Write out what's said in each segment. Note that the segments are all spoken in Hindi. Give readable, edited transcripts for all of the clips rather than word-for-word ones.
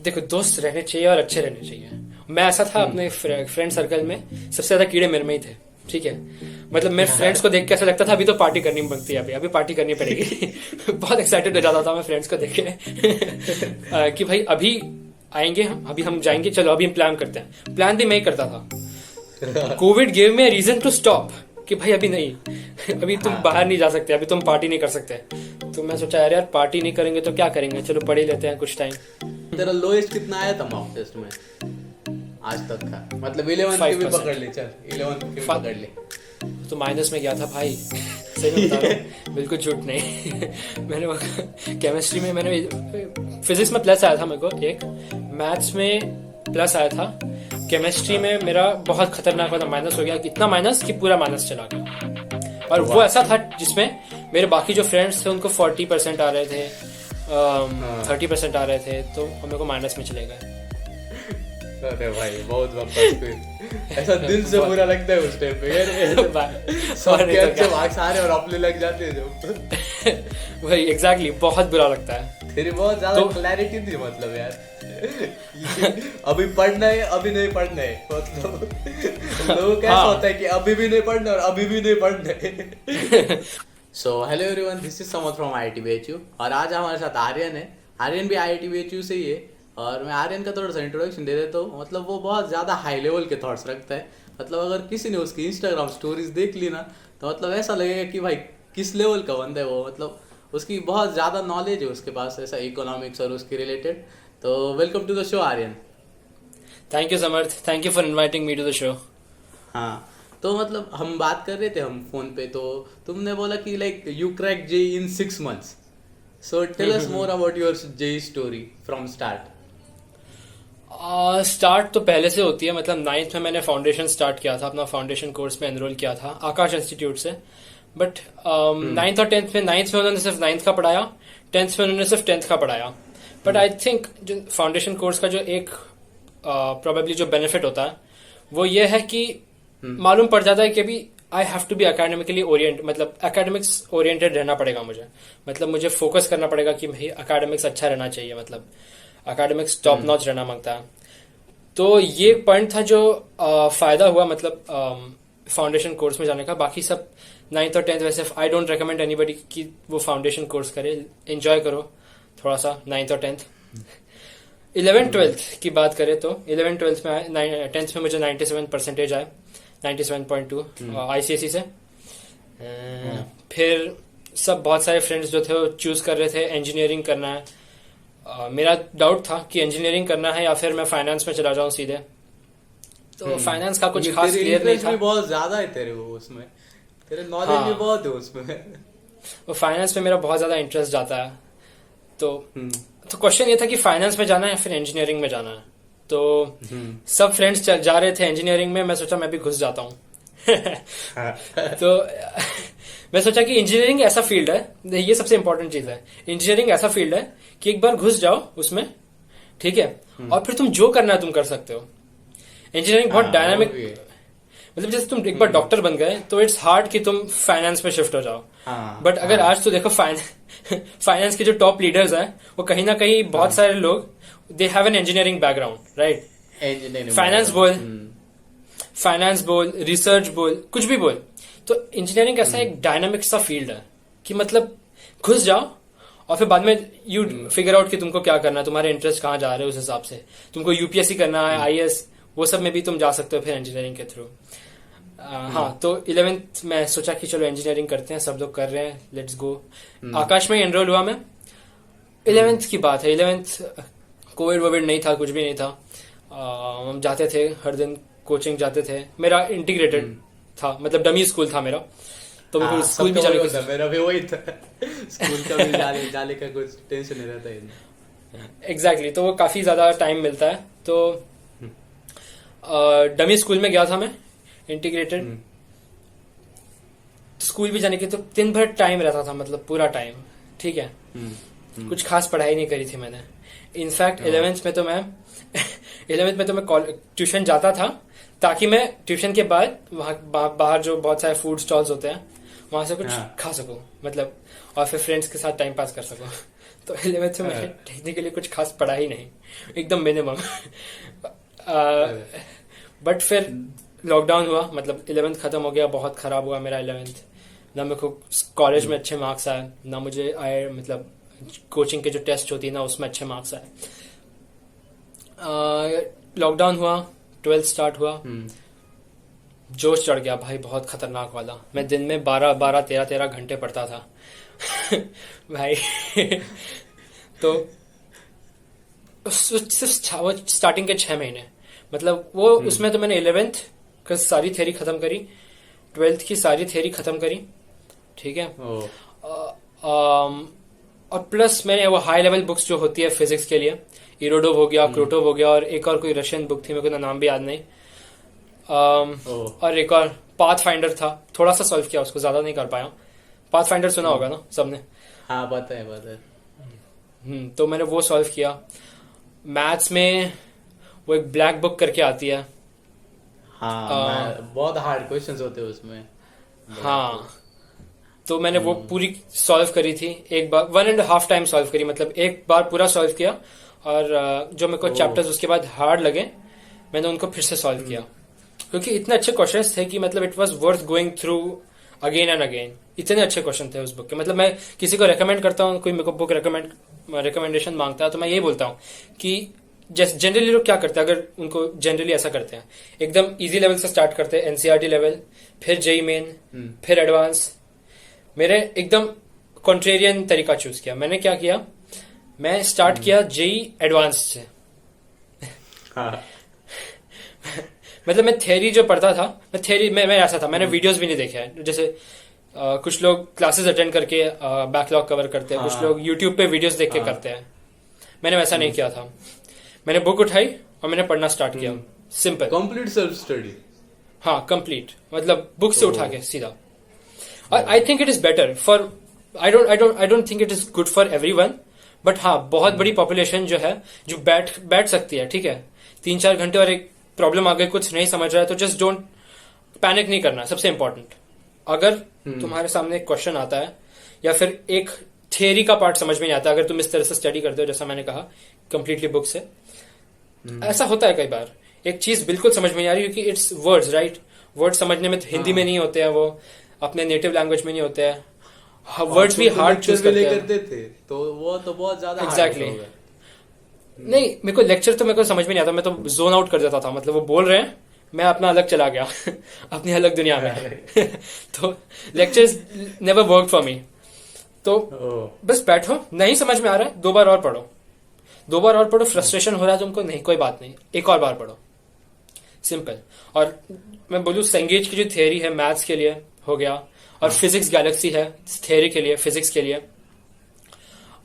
देखो, दोस्त रहने चाहिए और अच्छे रहने चाहिए। मैं ऐसा था अपने फ्रेंड सर्कल में, सबसे ज्यादा कीड़े मेरे में ही थे। ठीक है, मतलब मेरे फ्रेंड्स को देख के ऐसा लगता था अभी तो पार्टी करनी बनती है, अभी पार्टी करनी पड़ेगी। बहुत एक्साइटेड हो जाता था मैं फ्रेंड्स को देख के। कि भाई अभी आएंगे हम, अभी हम जाएंगे, चलो अभी हम प्लान करते हैं। प्लान भी मैं ही करता था। Covid gave me reason to stop कि भाई अभी नहीं, अभी तुम बाहर नहीं जा सकते, अभी तुम पार्टी नहीं कर सकते। तो मैं सोचा यार पार्टी नहीं करेंगे तो क्या करेंगे, चलो पढ़ ही लेते हैं कुछ टाइम। तेरा लोएस्ट कितना आया था मॉक टेस्ट में आज तक का? मतलब 11 के भी पकड़ ले, चल 11 के भी पकड़ ले। तो माइनस में गया था भाई, सही में बता रहा हूँ, बिल्कुल झूठ नहीं। मैंने केमिस्ट्री में, मैंने फिजिक्स में प्लस आया था मेरे को एक, मैथ्स में प्लस आया था, केमिस्ट्री में मेरा बहुत खतरनाक वाला माइनस हो गया, इतना माइनस कि पूरा माइनस चला गया। और वो ऐसा था जिसमें मेरे बाकी जो फ्रेंड्स थे उनको 40% आ रहे थे, 30% आ रहे थे, तो मेरे को माइनस में चले गए। अरे भाई बहुत वापस ऐसा दिल से बुरा लगता है उस टाइम पे यार। सबके अच्छे मार्क्स आ रहे और अपने लग जाते हैं जो। वही एग्जैक्टली, बहुत बुरा लगता है। तेरी बहुत ज्यादा क्लैरिटी थी मतलब यार। अभी पढ़ना है, अभी नहीं पढ़ना है, मतलब लोगों को कैसा होता है कि अभी भी नहीं पढ़ना और अभी भी नहीं पढ़ना है। So hello everyone, this is summer from IIT BHU और आज हमारे साथ आर्यन है। आर्यन भी IIT BHU से ही है और मैं आर्यन का थोड़ा सा इंट्रोडक्शन दे देता हूँ। मतलब वो बहुत ज़्यादा हाई लेवल के थॉट्स रखता है। मतलब अगर किसी ने उसकी इंस्टाग्राम स्टोरीज देख ली ना तो मतलब ऐसा लगेगा कि भाई किस लेवल का बंदा है वो। मतलब उसकी बहुत ज़्यादा नॉलेज है उसके पास, ऐसा इकोनॉमिक्स और उसके रिलेटेड। तो welcome to the show Aryan. Thank you Samarth, thank you for inviting me to the show. हाँ, तो मतलब हम बात कर रहे थे हम फोन पे, तो तुमने बोला कि like you crack JEE in 6 months। So tell us more about your JEE story from start. Start तो पहले से होती है। मतलब 9th में मैंने फाउंडेशन स्टार्ट किया था, अपना फाउंडेशन कोर्स में एनरोल किया था आकाश इंस्टीट्यूट से। बट 9th और 10th में, 9th में उन्होंने सिर्फ 9th का पढ़ाया, 10th में उन्होंने सिर्फ 10th का पढ़ाया। बट आई थिंक जो फाउंडेशन कोर्स का जो एक प्रोबेबली जो बेनिफिट होता है वो ये है कि मालूम पड़ जाता है कि अभी I have to be academically orient, मतलब एकेडमिक्स ओरिएंटेड रहना पड़ेगा मुझे। मतलब मुझे फोकस करना पड़ेगा कि भाई एकेडमिक्स अच्छा रहना चाहिए, मतलब एकेडमिक्स टॉप नॉच रहना मांगता है। तो ये पॉइंट था जो फायदा हुआ, मतलब फाउंडेशन कोर्स में जाने का। बाकी सब 9th और 10th वैसे आई डोंट रिकमेंड एनीबडी कि वो फाउंडेशन कोर्स करे, एंजॉय करो थोड़ा सा 9th और 10th। 11th 12th की बात करें तो 11th 12th में 10th में मुझे 97% आए, 97.2 ICSE से। फिर सब बहुत सारे फ्रेंड्स जो थे वो चूज कर रहे थे इंजीनियरिंग करना है। मेरा डाउट था कि इंजीनियरिंग करना है या फिर मैं फाइनेंस में चला जाऊं सीधे। तो फाइनेंस का कुछ खास क्लियर नहीं था। बहुत ज्यादा है तेरे वो उसमें, तेरे नॉलेज भी बहुत है उसमें। वो फाइनेंस में मेरा बहुत ज्यादा इंटरेस्ट जाता है। तो क्वेश्चन ये था कि फाइनेंस में जाना है या फिर इंजीनियरिंग में जाना है। तो सब फ्रेंड्स जा रहे थे इंजीनियरिंग में, मैं सोचा मैं भी घुस जाता हूँ। तो मैं सोचा कि इंजीनियरिंग ऐसा फील्ड है, ये सबसे इंपॉर्टेंट चीज है, इंजीनियरिंग ऐसा फील्ड है कि एक बार घुस जाओ उसमें, ठीक है, और फिर तुम जो करना है तुम कर सकते हो। इंजीनियरिंग बहुत डायनामिक, मतलब जैसे तुम एक बार डॉक्टर बन गए तो इट्स हार्ड कि तुम फाइनेंस में शिफ्ट हो जाओ। बट अगर आज तो देखो फाइनेंस के जो टॉप लीडर्स हैं वो कहीं ना कहीं बहुत सारे लोग they have an engineering background, right. Finance बोल, रिसर्च बोल, कुछ भी बोल, तो इंजीनियरिंग ऐसा एक डायनामिक सा फील्ड है कि मतलब घुस जाओ और फिर बाद में यू फिगर आउट कि तुमको क्या करना है, तुम्हारे इंटरेस्ट कहाँ जा रहे हैं, उस हिसाब से तुमको UPSC करना है, IAS, वो सब में भी तुम जा सकते हो फिर इंजीनियरिंग के थ्रू। हाँ, तो 11th में सोचा कि चलो इंजीनियरिंग करते हैं, सब लोग कर रहे हैं, लेट्स गो। आकाश में एनरोल हुआ मैं। 11th की बात है, 11th कोविड नहीं था, कुछ भी नहीं था। हम जाते थे हर दिन, कोचिंग जाते थे। मेरा इंटीग्रेटेड था, मतलब डमी स्कूल था मेरा, तो मेरे को स्कूल भी जाने का, मेरा भी वही था। स्कूल का भी जाने का कुछ टेंशन नहीं रहता है। एग्जैक्टली, तो वो काफी ज्यादा टाइम मिलता है। तो डमी स्कूल में गया था मैं, इंटीग्रेटेड स्कूल भी जाने के, तो दिन भर टाइम रहता था, मतलब पूरा टाइम, ठीक है। कुछ खास पढ़ाई नहीं करी थी मैंने। इनफैक्ट 11th में तो मैं 11th में तो मैं ट्यूशन जाता था ताकि मैं ट्यूशन के बाद वहां बाहर जो बहुत सारे फूड स्टॉल्स होते हैं वहां से कुछ खा सकूं, मतलब, और फिर फ्रेंड्स के साथ टाइम पास कर सकूं। तो 11th में मैंने टेक्निकली कुछ खास पढ़ा ही नहीं, एकदम मिनिमम। बट फिर लॉकडाउन हुआ, मतलब 11th खत्म हो गया, बहुत खराब हुआ मेरा 11th। ना मेरे को कॉलेज में अच्छे मार्क्स आए, ना मुझे आए मतलब कोचिंग के जो टेस्ट होती है ना उसमें अच्छे मार्क्स आए। लॉकडाउन हुआ, 12th स्टार्ट हुआ, जोश चढ़ गया भाई, बहुत खतरनाक वाला। मैं दिन में 13 घंटे पढ़ता था भाई। तो सिर्फ स्टार्टिंग के 6 महीने, मतलब वो उसमें तो मैंने 11th का सारी थ्योरी खत्म करी, 12th की सारी थ्योरी खत्म करी, ठीक है। और प्लस मैंने वो हाई लेवल बुक्स जो होती है फिजिक्स के लिए, इरोडोव हो गया, क्रोटोव हो गया, और एक और कोई रशियन बुक थी, मेरे को नाम भी याद नहीं। और एक और पाथ फाइंडर था, थोड़ा सा सॉल्व किया उसको, ज्यादा नहीं कर पाया। पाथ फाइंडर सुना होगा ना सबने? हाँ पता है। तो मैंने वो सॉल्व किया। मैथ्स में वो एक ब्लैक बुक करके आती है, हाँ बहुत हार्ड क्वेश्चंस होते हैं उसमें। हाँ, तो मैंने वो पूरी सॉल्व करी थी एक बार, 1.5 टाइम सॉल्व करी, मतलब एक बार पूरा सॉल्व किया, और जो मेरे को चैप्टर्स उसके बाद हार्ड लगे मैंने उनको फिर से सॉल्व किया, क्योंकि इतने अच्छे क्वेश्चंस थे कि मतलब it was worth going through again and again. इतने अच्छे क्वेश्चन थे उस बुक के, मतलब मैं किसी को रेकमेंड करता हूँ, कोई मेरे को बुक रिकमेंडेशन मांगता है, तो मैं यही बोलता हूँ कि जैसे जनरली लोग क्या करते हैं, अगर उनको जनरली ऐसा करते हैं, एकदम इजी लेवल से स्टार्ट करते हैं, एनसीईआरटी लेवल, फिर जेई मेन, फिर एडवांस। मेरे एकदम कॉन्ट्रेरियन तरीका चूज किया। मैंने क्या किया, मैं स्टार्ट किया जेई एडवांस से। मतलब मैं थ्योरी जो पढ़ता था, मैं ऐसा था, मैंने वीडियोस भी नहीं देखे हैं। जैसे कुछ लोग क्लासेस अटेंड करके बैकलॉग कवर करते हैं, कुछ लोग यूट्यूब पे वीडियोस देख के करते हैं। मैंने वैसा नहीं किया था, मैंने बुक उठाई और मैंने पढ़ना स्टार्ट किया, सिंपल, कंप्लीट सेल्फ स्टडी। हाँ कंप्लीट, मतलब बुक से उठा के सीधा। I think it is better for, I don't think it is good for everyone, but हाँ बहुत बड़ी पॉपुलेशन जो है जो बैठ सकती है, ठीक है, 3-4 घंटे, और एक प्रॉब्लम आ गई, कुछ नहीं समझ रहा है, तो जस्ट डोंट पैनिक नहीं करना, सबसे इंपॉर्टेंट। अगर तुम्हारे सामने एक क्वेश्चन आता है या फिर एक थियरी का पार्ट समझ में नहीं आता, अगर तुम इस तरह से स्टडी करते हो जैसा मैंने कहा कंप्लीटली बुक से, ऐसा होता है कई बार, एक चीज बिल्कुल समझ में नहीं आ रही, क्योंकि इट्स वर्ड्स, राइट, वर्ड समझने में हिंदी में नहीं होते हैं, वो अपने नेटिव लैंग्वेज में नहीं होते हैं, वर्ड्स भी हार्ड चूज करते थे, तो वो तो बहुत ज्यादा एग्जैक्टली नहीं, मेरे को लेक्चर तो मेरे को समझ में नहीं आता, मैं तो जोन आउट कर देता था, मतलब वो बोल रहे हैं, मैं अपना अलग चला गया अपनी अलग दुनिया में तो lectures never work for me. तो बस बैठो, नहीं समझ में आ रहा है 2 बार और पढ़ो, 2 बार और पढ़ो, फ्रस्ट्रेशन हो रहा है तुमको, नहीं कोई बात नहीं, एक और बार पढ़ो, सिंपल। और मैं बोलूँ सेंगेज की जो थियरी है मैथ्स के लिए हो गया, और फिजिक्स गैलेक्सी है थियरी के लिए, फिजिक्स के लिए।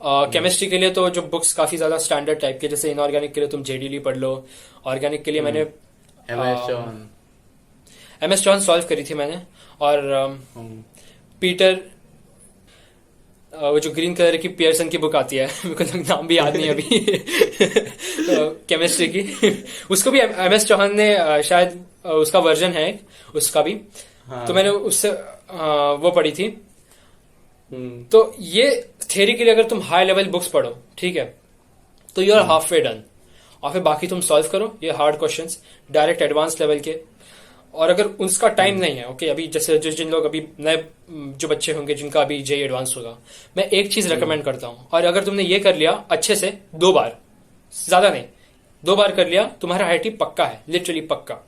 केमिस्ट्री के लिए तो जो बुक्स काफी ज्यादा स्टैंडर्ड टाइप के, जैसे इनऑर्गेनिक के लिए तुम जेडीली पढ़ लो, ऑर्गेनिक के लिए मैंने एमएस जॉन सॉल्व करी थी मैंने, और पीटर, वो जो ग्रीन कलर की पियर्सन की बुक आती है मेरे को नाम भी याद नहीं अभी केमिस्ट्री की उसको भी एमएस चौहान ने शायद उसका वर्जन है उसका भी, तो मैंने उससे वो पढ़ी थी। तो ये थियरी के लिए अगर तुम हाई लेवल बुक्स पढ़ो, ठीक है, तो you are halfway done, और फिर बाकी तुम सॉल्व करो ये hard questions direct advance level के। और अगर उसका टाइम नहीं है, ओके, अभी जैसे जिन लोग अभी नए जो बच्चे होंगे जिनका अभी जेई एडवांस होगा, मैं एक चीज रेकमेंड करता हूं, और अगर तुमने ये कर लिया अच्छे से 2 बार, ज्यादा नहीं 2 बार कर लिया, तुम्हारा आईआईटी पक्का है, लिटरली पक्का।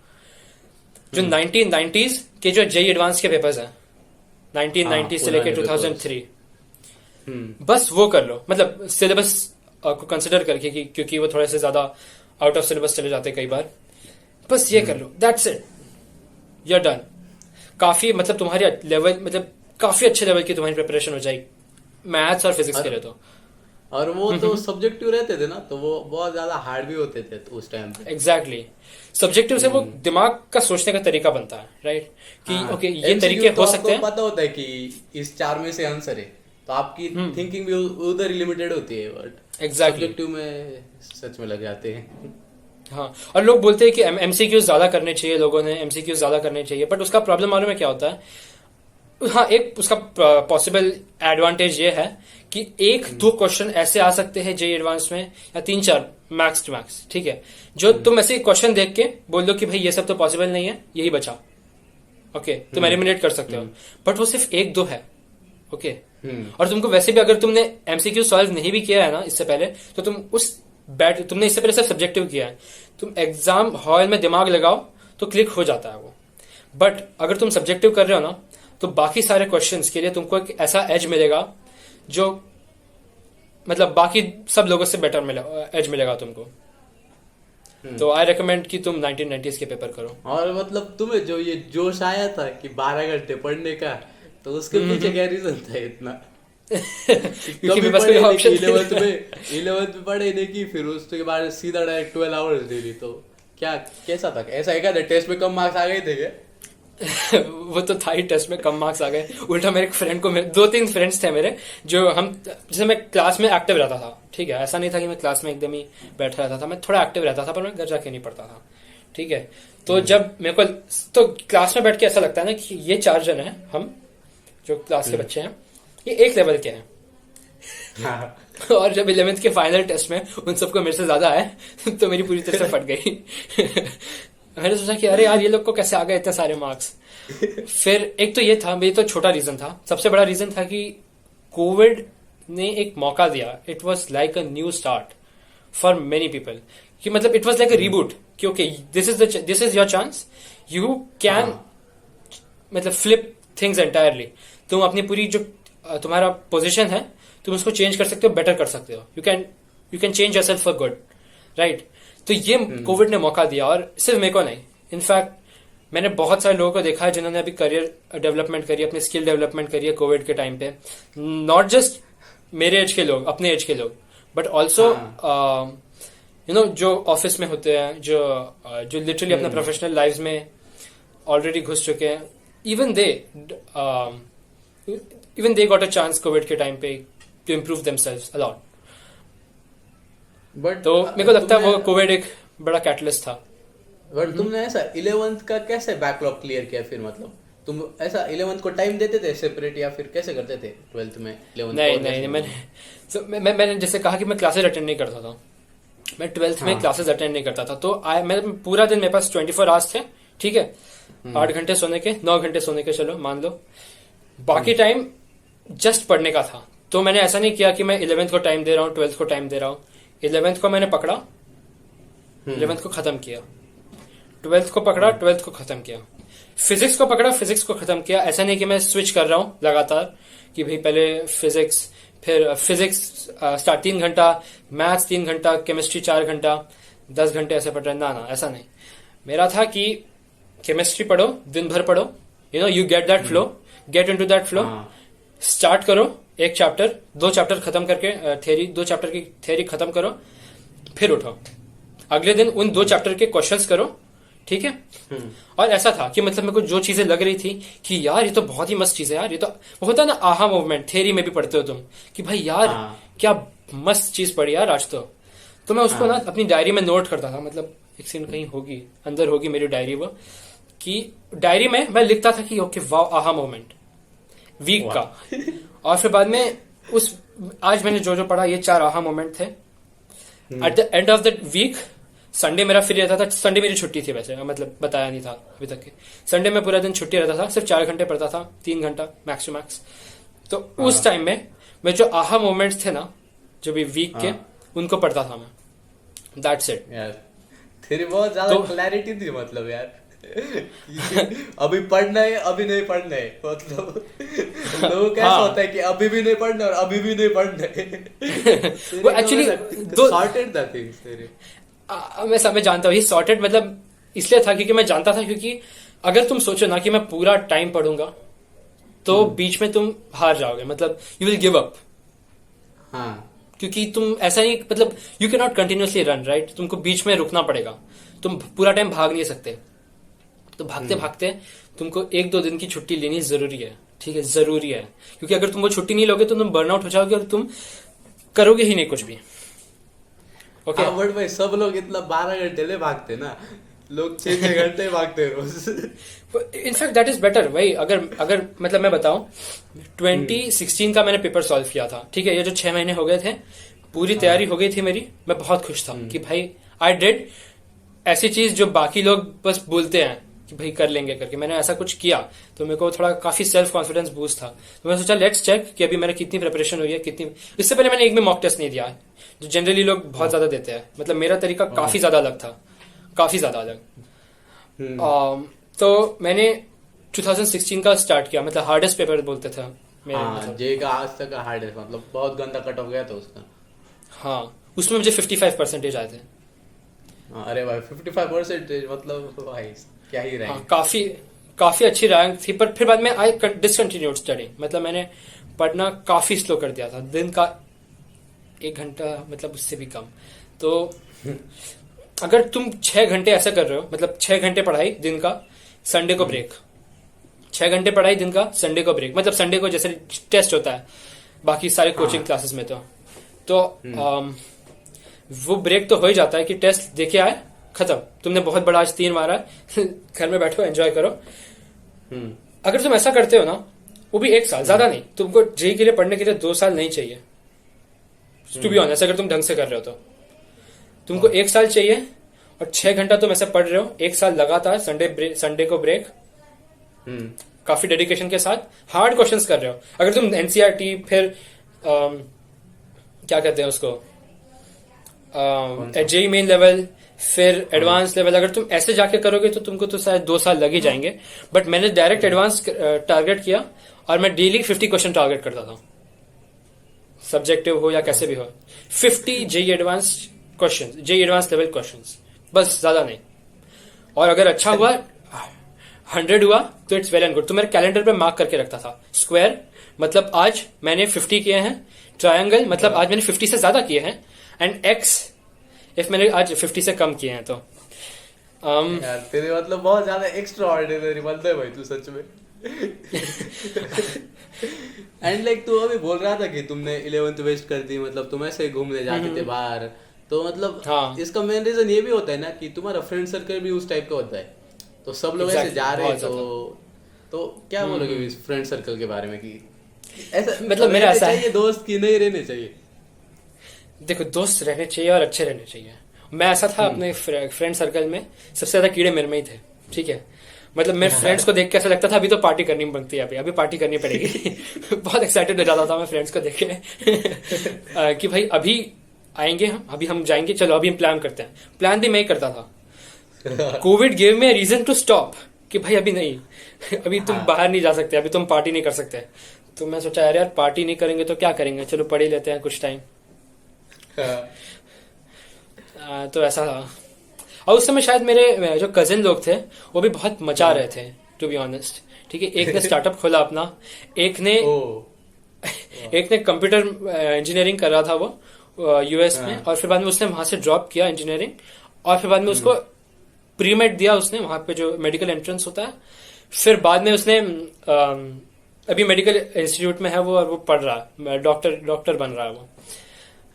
जो 1990s के जो जेई एडवांस के पेपर्स हैं 1990 से लेके 2003, बस वो कर लो, मतलब सिलेबस को कंसिडर करके क्योंकि वो थोड़े से ज्यादा आउट ऑफ सिलेबस चले जाते हैं कई बार, बस ये कर लो, that's it, you are done. काफी मतलब तुम्हारी लेवल, मतलब काफी अच्छे लेवल की तुम्हारी प्रिपरेशन हो जाएगी मैथ्स और फिजिक्स के लिए। तो और वो तो सब्जेक्टिव रहते थे ना, तो वो बहुत ज्यादा हार्ड भी होते थे तो उस टाइम पे। एग्जैक्टली, सब्जेक्टिव से वो दिमाग का सोचने का तरीका बनता है, राइट, कि ओके ये तरीके हो सकते हैं, पता होता है कि इस 4 में से आंसर है, तो आपकी थिंकिंग भी उधर ही लिमिटेड होती है, बट सब्जेक्टिव में सच में लग जाते हैं। हाँ, और लोग बोलते हैं कि एमसीक्यू ज्यादा करने चाहिए, लोगों ने एमसीक्यू ज्यादा करने चाहिए, बट उसका प्रॉब्लम मालूम है क्या होता है, हाँ, एक उसका पॉसिबल एडवांटेज ये है कि एक दो क्वेश्चन ऐसे आ सकते हैं जेई एडवांस में, या तीन चार मैक्स टू मैक्स, ठीक है, जो तुम ऐसे क्वेश्चन देख के बोल दो कि भाई ये सब तो पॉसिबल नहीं है, यही बचा, ओके, तुम एलिमिनेट कर सकते हो, बट वो सिर्फ एक दो है, ओके। और तुमको वैसे भी अगर तुमने एमसीक्यू सॉल्व नहीं भी किया है ना इससे पहले, तो तुम तुमने इससे पहले सिर्फ सब्जेक्टिव किया है, तुम एग्जाम हॉल में दिमाग लगाओ तो क्लिक हो जाता है वो। बट अगर तुम सब्जेक्टिव कर रहे हो ना, तो बाकी सारे क्वेश्चंस के लिए तुमको एक ऐसा एज मिलेगा जो मतलब बाकी सब लोगों से बेटर मिलेगा, एज मिलेगा तुमको। तो आई रिकमेंड कि तुम 1990s के पेपर करो। और मतलब तुम्हें जो ये जोश आया था कि 12 घंटे पढ़ने का, तो उसके पीछे क्या रीजन था इतना? क्योंकि मेरे पास कोई ऑप्शन 11th में पढ़े नहीं की, फिर उसके बाद सीधा डायरेक्ट 12 आवर्स दे ली, तो क्या कैसा था? ऐसा है क्या टेस्ट में कम मार्क्स आ गए थे क्या? वो तो था ही, टेस्ट में कम मार्क्स आ गए। उल्टा मेरे एक फ्रेंड को, दो तीन फ्रेंड्स थे मेरे, जो हम, जैसे मैं क्लास में एक्टिव रहता था, ठीक है, ऐसा नहीं था कि मैं क्लास में एकदम ही बैठा रहता था, मैं थोड़ा एक्टिव रहता था, पर मैं घर जाके नहीं पढ़ता था, ठीक है। तो जब मेरे को, तो क्लास में बैठ के ऐसा लगता है ना कि ये 4 जन है, हम जो क्लास के बच्चे हैं, ये एक लेवल के हैं। और जब 11th के फाइनल टेस्ट में उन सबको मेरे से ज्यादा है, तो मेरी पूरी तरह से फट गई। मैंने सोचा कि अरे यार, ये लोग को कैसे आ गए इतने सारे मार्क्स। फिर एक तो ये था, ये तो छोटा रीजन था, सबसे बड़ा रीजन था कि कोविड ने एक मौका दिया। It was like a new start for many people, कि मतलब it was like a reboot, कि okay, this is your chance, you can मतलब फ्लिप थिंग्स एंटायरली। तुम अपनी पूरी जो तुम्हारा पोजीशन है, तुम उसको चेंज कर सकते हो, बेटर कर सकते हो, you can change yourself for good, right. तो ये कोविड ने मौका दिया, और सिर्फ मेरे को नहीं, इनफैक्ट मैंने बहुत सारे लोगों को देखा है जिन्होंने अभी करियर डेवलपमेंट करी, अपनी स्किल डेवलपमेंट करी है कोविड के टाइम पे। नॉट जस्ट मेरे एज के लोग, अपने एज के लोग, बट ऑल्सो यू नो जो ऑफिस में होते हैं, जो लिटरली अपने प्रोफेशनल लाइफ में ऑलरेडी घुस चुके हैं, even they got a chance Covid के टाइम पे to improve themselves a lot. But तो मेरे को लगता है वो कोविड एक बड़ा कैटलिस्ट था। बट तुमने ऐसा 11th का कैसे बैकलॉग क्लियर किया फिर? मतलब तुम ऐसा 11th को टाइम देते थे सेपरेट, या फिर कैसे करते थे 12th में? 11th नहीं, मैंने जैसे कहा कि मैं क्लासेस अटेंड नहीं करता था, मैं 12th में क्लासेस अटेंड नहीं करता था। तो मैं पूरा दिन, मेरे पास 24 आवर्स थे, ठीक है, 8 घंटे सोने के, 9 घंटे सोने के, चलो मान लो, बाकी टाइम जस्ट पढ़ने का था। तो मैंने ऐसा नहीं किया कि मैं 11th को टाइम दे रहा हूँ, 12th को टाइम दे रहा हूँ। 11th को मैंने पकड़ा, 11th को खत्म किया, 12th को पकड़ा, 12th को खत्म किया, फिजिक्स को पकड़ा, फिजिक्स को खत्म किया। ऐसा नहीं कि मैं स्विच कर रहा हूँ लगातार, कि भाई पहले फिजिक्स, फिर फिजिक्स स्टार्ट 3 घंटा, मैथ्स 3 घंटा, केमिस्ट्री 4 घंटा, 10 घंटे ऐसे पढ़ रहे, ना, ऐसा नहीं। मेरा था कि केमिस्ट्री पढ़ो, दिन भर पढ़ो, you know, you get that flow, get into that flow, start करो एक चैप्टर, 2 चैप्टर खत्म करके थ्योरी, 2 चैप्टर की थ्योरी खत्म करो, फिर उठो, अगले दिन उन 2 चैप्टर के क्वेश्चंस करो, ठीक है। और ऐसा था कि मतलब मेरे को जो चीजें लग रही थी कि यार ये तो बहुत ही मस्त चीज है यार, ये तो होता है ना आहा मूवमेंट, थ्योरी में भी पढ़ते हो तुम, कि भाई यार क्या मस्त चीज पढ़ी यार आज तो मैं उसको ना अपनी डायरी में नोट करता था। मतलब एक सीन कहीं होगी, अंदर होगी मेरी डायरी, वो कि डायरी में मैं लिखता था कि ओके वाह, आहा मोमेंट वीक का। और फिर बाद में आज मैंने जो पढ़ा, ये 4 आहा मोमेंट थे। At the end of the week, Sunday मेरा फ्री रहता था, संडे मेरी छुट्टी थी वैसे, मतलब बताया नहीं था अभी तक के, संडे में पूरा दिन छुट्टी रहता था, सिर्फ 4 घंटे पढ़ता था, 3 घंटा मैक्स टू मैक्स। तो उस टाइम में मैं जो आहा मोमेंट्स थे ना, जो भी वीक के, उनको पढ़ता था मैं, दैट्स इट यार। तेरी बहुत ज्यादा क्लैरिटी थी, मतलब यार अभी पढ़ना है, अभी नहीं पढ़ना है, मतलब लोगों कैसा होता है कि अभी भी नहीं पढ़ना और अभी भी नहीं पढ़ना है। वो एक्चुअली सॉर्टेड द थिंग्स तेरे। मैं समझ जानता हूँ, ये सॉर्टेड मतलब इसलिए था क्योंकि मैं जानता था, क्योंकि अगर तुम सोचो ना कि मैं पूरा टाइम पढ़ूंगा तो बीच में तुम हार जाओगे, मतलब यू विल गिव अप। हाँ, क्योंकि तुम ऐसा नहीं, मतलब you can not continuously run, right, तुमको बीच में रुकना पड़ेगा, तुम पूरा टाइम भाग नहीं सकते। तो भागते भागते तुमको 1-2 दिन की छुट्टी लेनी जरूरी है, ठीक है, जरूरी है, क्योंकि अगर तुम वो छुट्टी नहीं लोगे तो तुम बर्नआउट हो जाओगे और तुम करोगे ही नहीं कुछ भी। ओके, बट भाई सब लोग इतना 12 घंटे ले भागते ना, लोग 6-6 घंटे भागते हैं रोज। In fact that is better. वही अगर अगर मतलब मैं बताऊं, 2016 का मैंने पेपर सॉल्व किया था, ठीक है। ये जो 6 महीने हो गए थे, पूरी तैयारी हो गई थी मेरी, मैं बहुत खुश था कि भाई आई डिड ऐसी चीज जो बाकी लोग बस बोलते हैं कि भाई कर लेंगे करके, मैंने ऐसा कुछ किया। तो मेरे को थोड़ा काफी सेल्फ कॉन्फिडेंस बूस्ट था। तो मैंने सोचा लेट्स चेक कि अभी मेरा कितनी प्रिपरेशन हुई है, कितनी। इससे पहले मैंने एक भी मॉक टेस्ट नहीं दिया है, जो जनरली लोग बहुत ज्यादा देते हैं। मतलब मेरा तरीका काफी ज्यादा अलग था, काफी ज्यादा अलग। तो मैंने 2016 का स्टार्ट किया, मतलब हार्डेस्ट पेपर बोलते थे मेरे, मतलब जे का आज तक का हार्ड है, मतलब बहुत गंदा कट हो गया था उसका। हाँ, उसमें मुझे 55% आए थे। अरे भाई 55%, मतलब भाई क्या ही रैंक। हाँ, काफी काफी अच्छी रैंक थी। पर फिर बाद में आई डिसकंटिन्यूड स्टडी, मतलब मैंने पढ़ना काफी स्लो कर दिया था, दिन का 1 घंटा, मतलब उससे भी कम। तो अगर तुम 6 घंटे ऐसा कर रहे हो, मतलब 6 घंटे पढ़ाई दिन का, संडे को ब्रेक, 6 घंटे पढ़ाई दिन का, संडे को ब्रेक, मतलब संडे को जैसे टेस्ट होता है बाकी सारे कोचिंग क्लासेस में, तो वो ब्रेक तो हो ही जाता है कि टेस्ट देके आए, खत्म, तुमने बहुत बड़ा आज 3 मारा है, घर में बैठो एंजॉय करो। अगर तुम ऐसा करते हो ना, वो भी 1 साल, ज्यादा नहीं, तुमको जेई के लिए पढ़ने के लिए 2 साल नहीं चाहिए, टू बी ऑनेस्ट। अगर तुम ढंग से कर रहे हो तो तुमको 1 साल चाहिए, और 6 घंटा तुम ऐसे पढ़ रहे हो 1 साल लगातार, संडे को ब्रेक, काफी डेडिकेशन के साथ हार्ड क्वेश्चंस कर रहे हो। अगर तुम एनसीईआरटी, फिर क्या कहते हैं उसको, जेई मेन लेवल, फिर एडवांस लेवल, अगर तुम ऐसे जाके करोगे तो तुमको तो शायद 2 साल लग ही जाएंगे। बट मैंने डायरेक्ट एडवांस टारगेट किया, और मैं डेली 50 क्वेश्चन टारगेट करता था, सब्जेक्टिव हो या कैसे भी हो। 50 JEE advance question, JEE advance level question, बस, ज्यादा नहीं। और अगर अच्छा हुआ, 100 हुआ तो इट्स वेल एंड गुड। तो मेरे कैलेंडर पे मार्क करके रखता था। स्क्वायर मतलब आज मैंने 50 किए हैं, ट्रायंगल मतलब आज मैंने 50 से ज्यादा किए हैं, एंड एक्स इफ मैंने आज 50 से कम किए हैं। तो यार तेरे मतलब बहुत ज्यादा एक्स्ट्रा ऑर्डिनरी बनता है भाई तू, सच में। एंड लाइक तू अभी बोल रहा था कि तुमने 11th वेस्ट कर दी, मतलब तुम ऐसे घूमने जाते थे बाहर, तो मतलब हाँ। इसका मेन रीजन ये भी होता है ना कि तुम्हारा फ्रेंड सर्कल भी उस टाइप का होता है, तो सब लोग ऐसे जा रहे हैं, तो क्या बोलोगे इस फ्रेंड सर्कल के बारे में कि ऐसा मतलब मेरा ऐसा चाहिए दोस्त की नहीं रहने चाहिए? देखो, दोस्त रहने चाहिए और अच्छे रहने चाहिए। मैं ऐसा था अपने फ्रेंड सर्कल में, सबसे ज्यादा कीड़े मेरे में ही थे, ठीक है। मतलब मेरे फ्रेंड्स को देख के ऐसा लगता था अभी तो पार्टी करनी बनती है, अभी पार्टी करनी पड़ेगी। बहुत एक्साइटेड हो जाता था मैं फ्रेंड्स को देख के कि भाई अभी आएंगे हम, अभी हम जाएंगे, चलो अभी हम प्लान करते हैं। प्लान भी मैं ही करता था। Covid gave me reason to stop कि भाई अभी नहीं, अभी तुम बाहर नहीं जा सकते, अभी तुम पार्टी नहीं कर सकते। तो मैं सोचा यार पार्टी नहीं करेंगे तो क्या करेंगे, चलो पढ़ ही लेते हैं कुछ टाइम। तो ऐसा था। और उस समय शायद मेरे जो कजिन लोग थे वो भी बहुत मचा रहे थे, टू बी ऑनेस्ट, ठीक है। एक ने स्टार्टअप खोला अपना, एक ने कंप्यूटर इंजीनियरिंग कर रहा था वो यूएस में, और फिर बाद में उसने वहां से ड्रॉप किया इंजीनियरिंग, और फिर बाद में उसको प्री मेड दिया उसने, वहां पे जो मेडिकल एंट्रेंस होता है। फिर बाद में उसने अभी मेडिकल इंस्टीट्यूट में है वो, और वो पढ़ रहा है, डॉक्टर बन रहा है वो।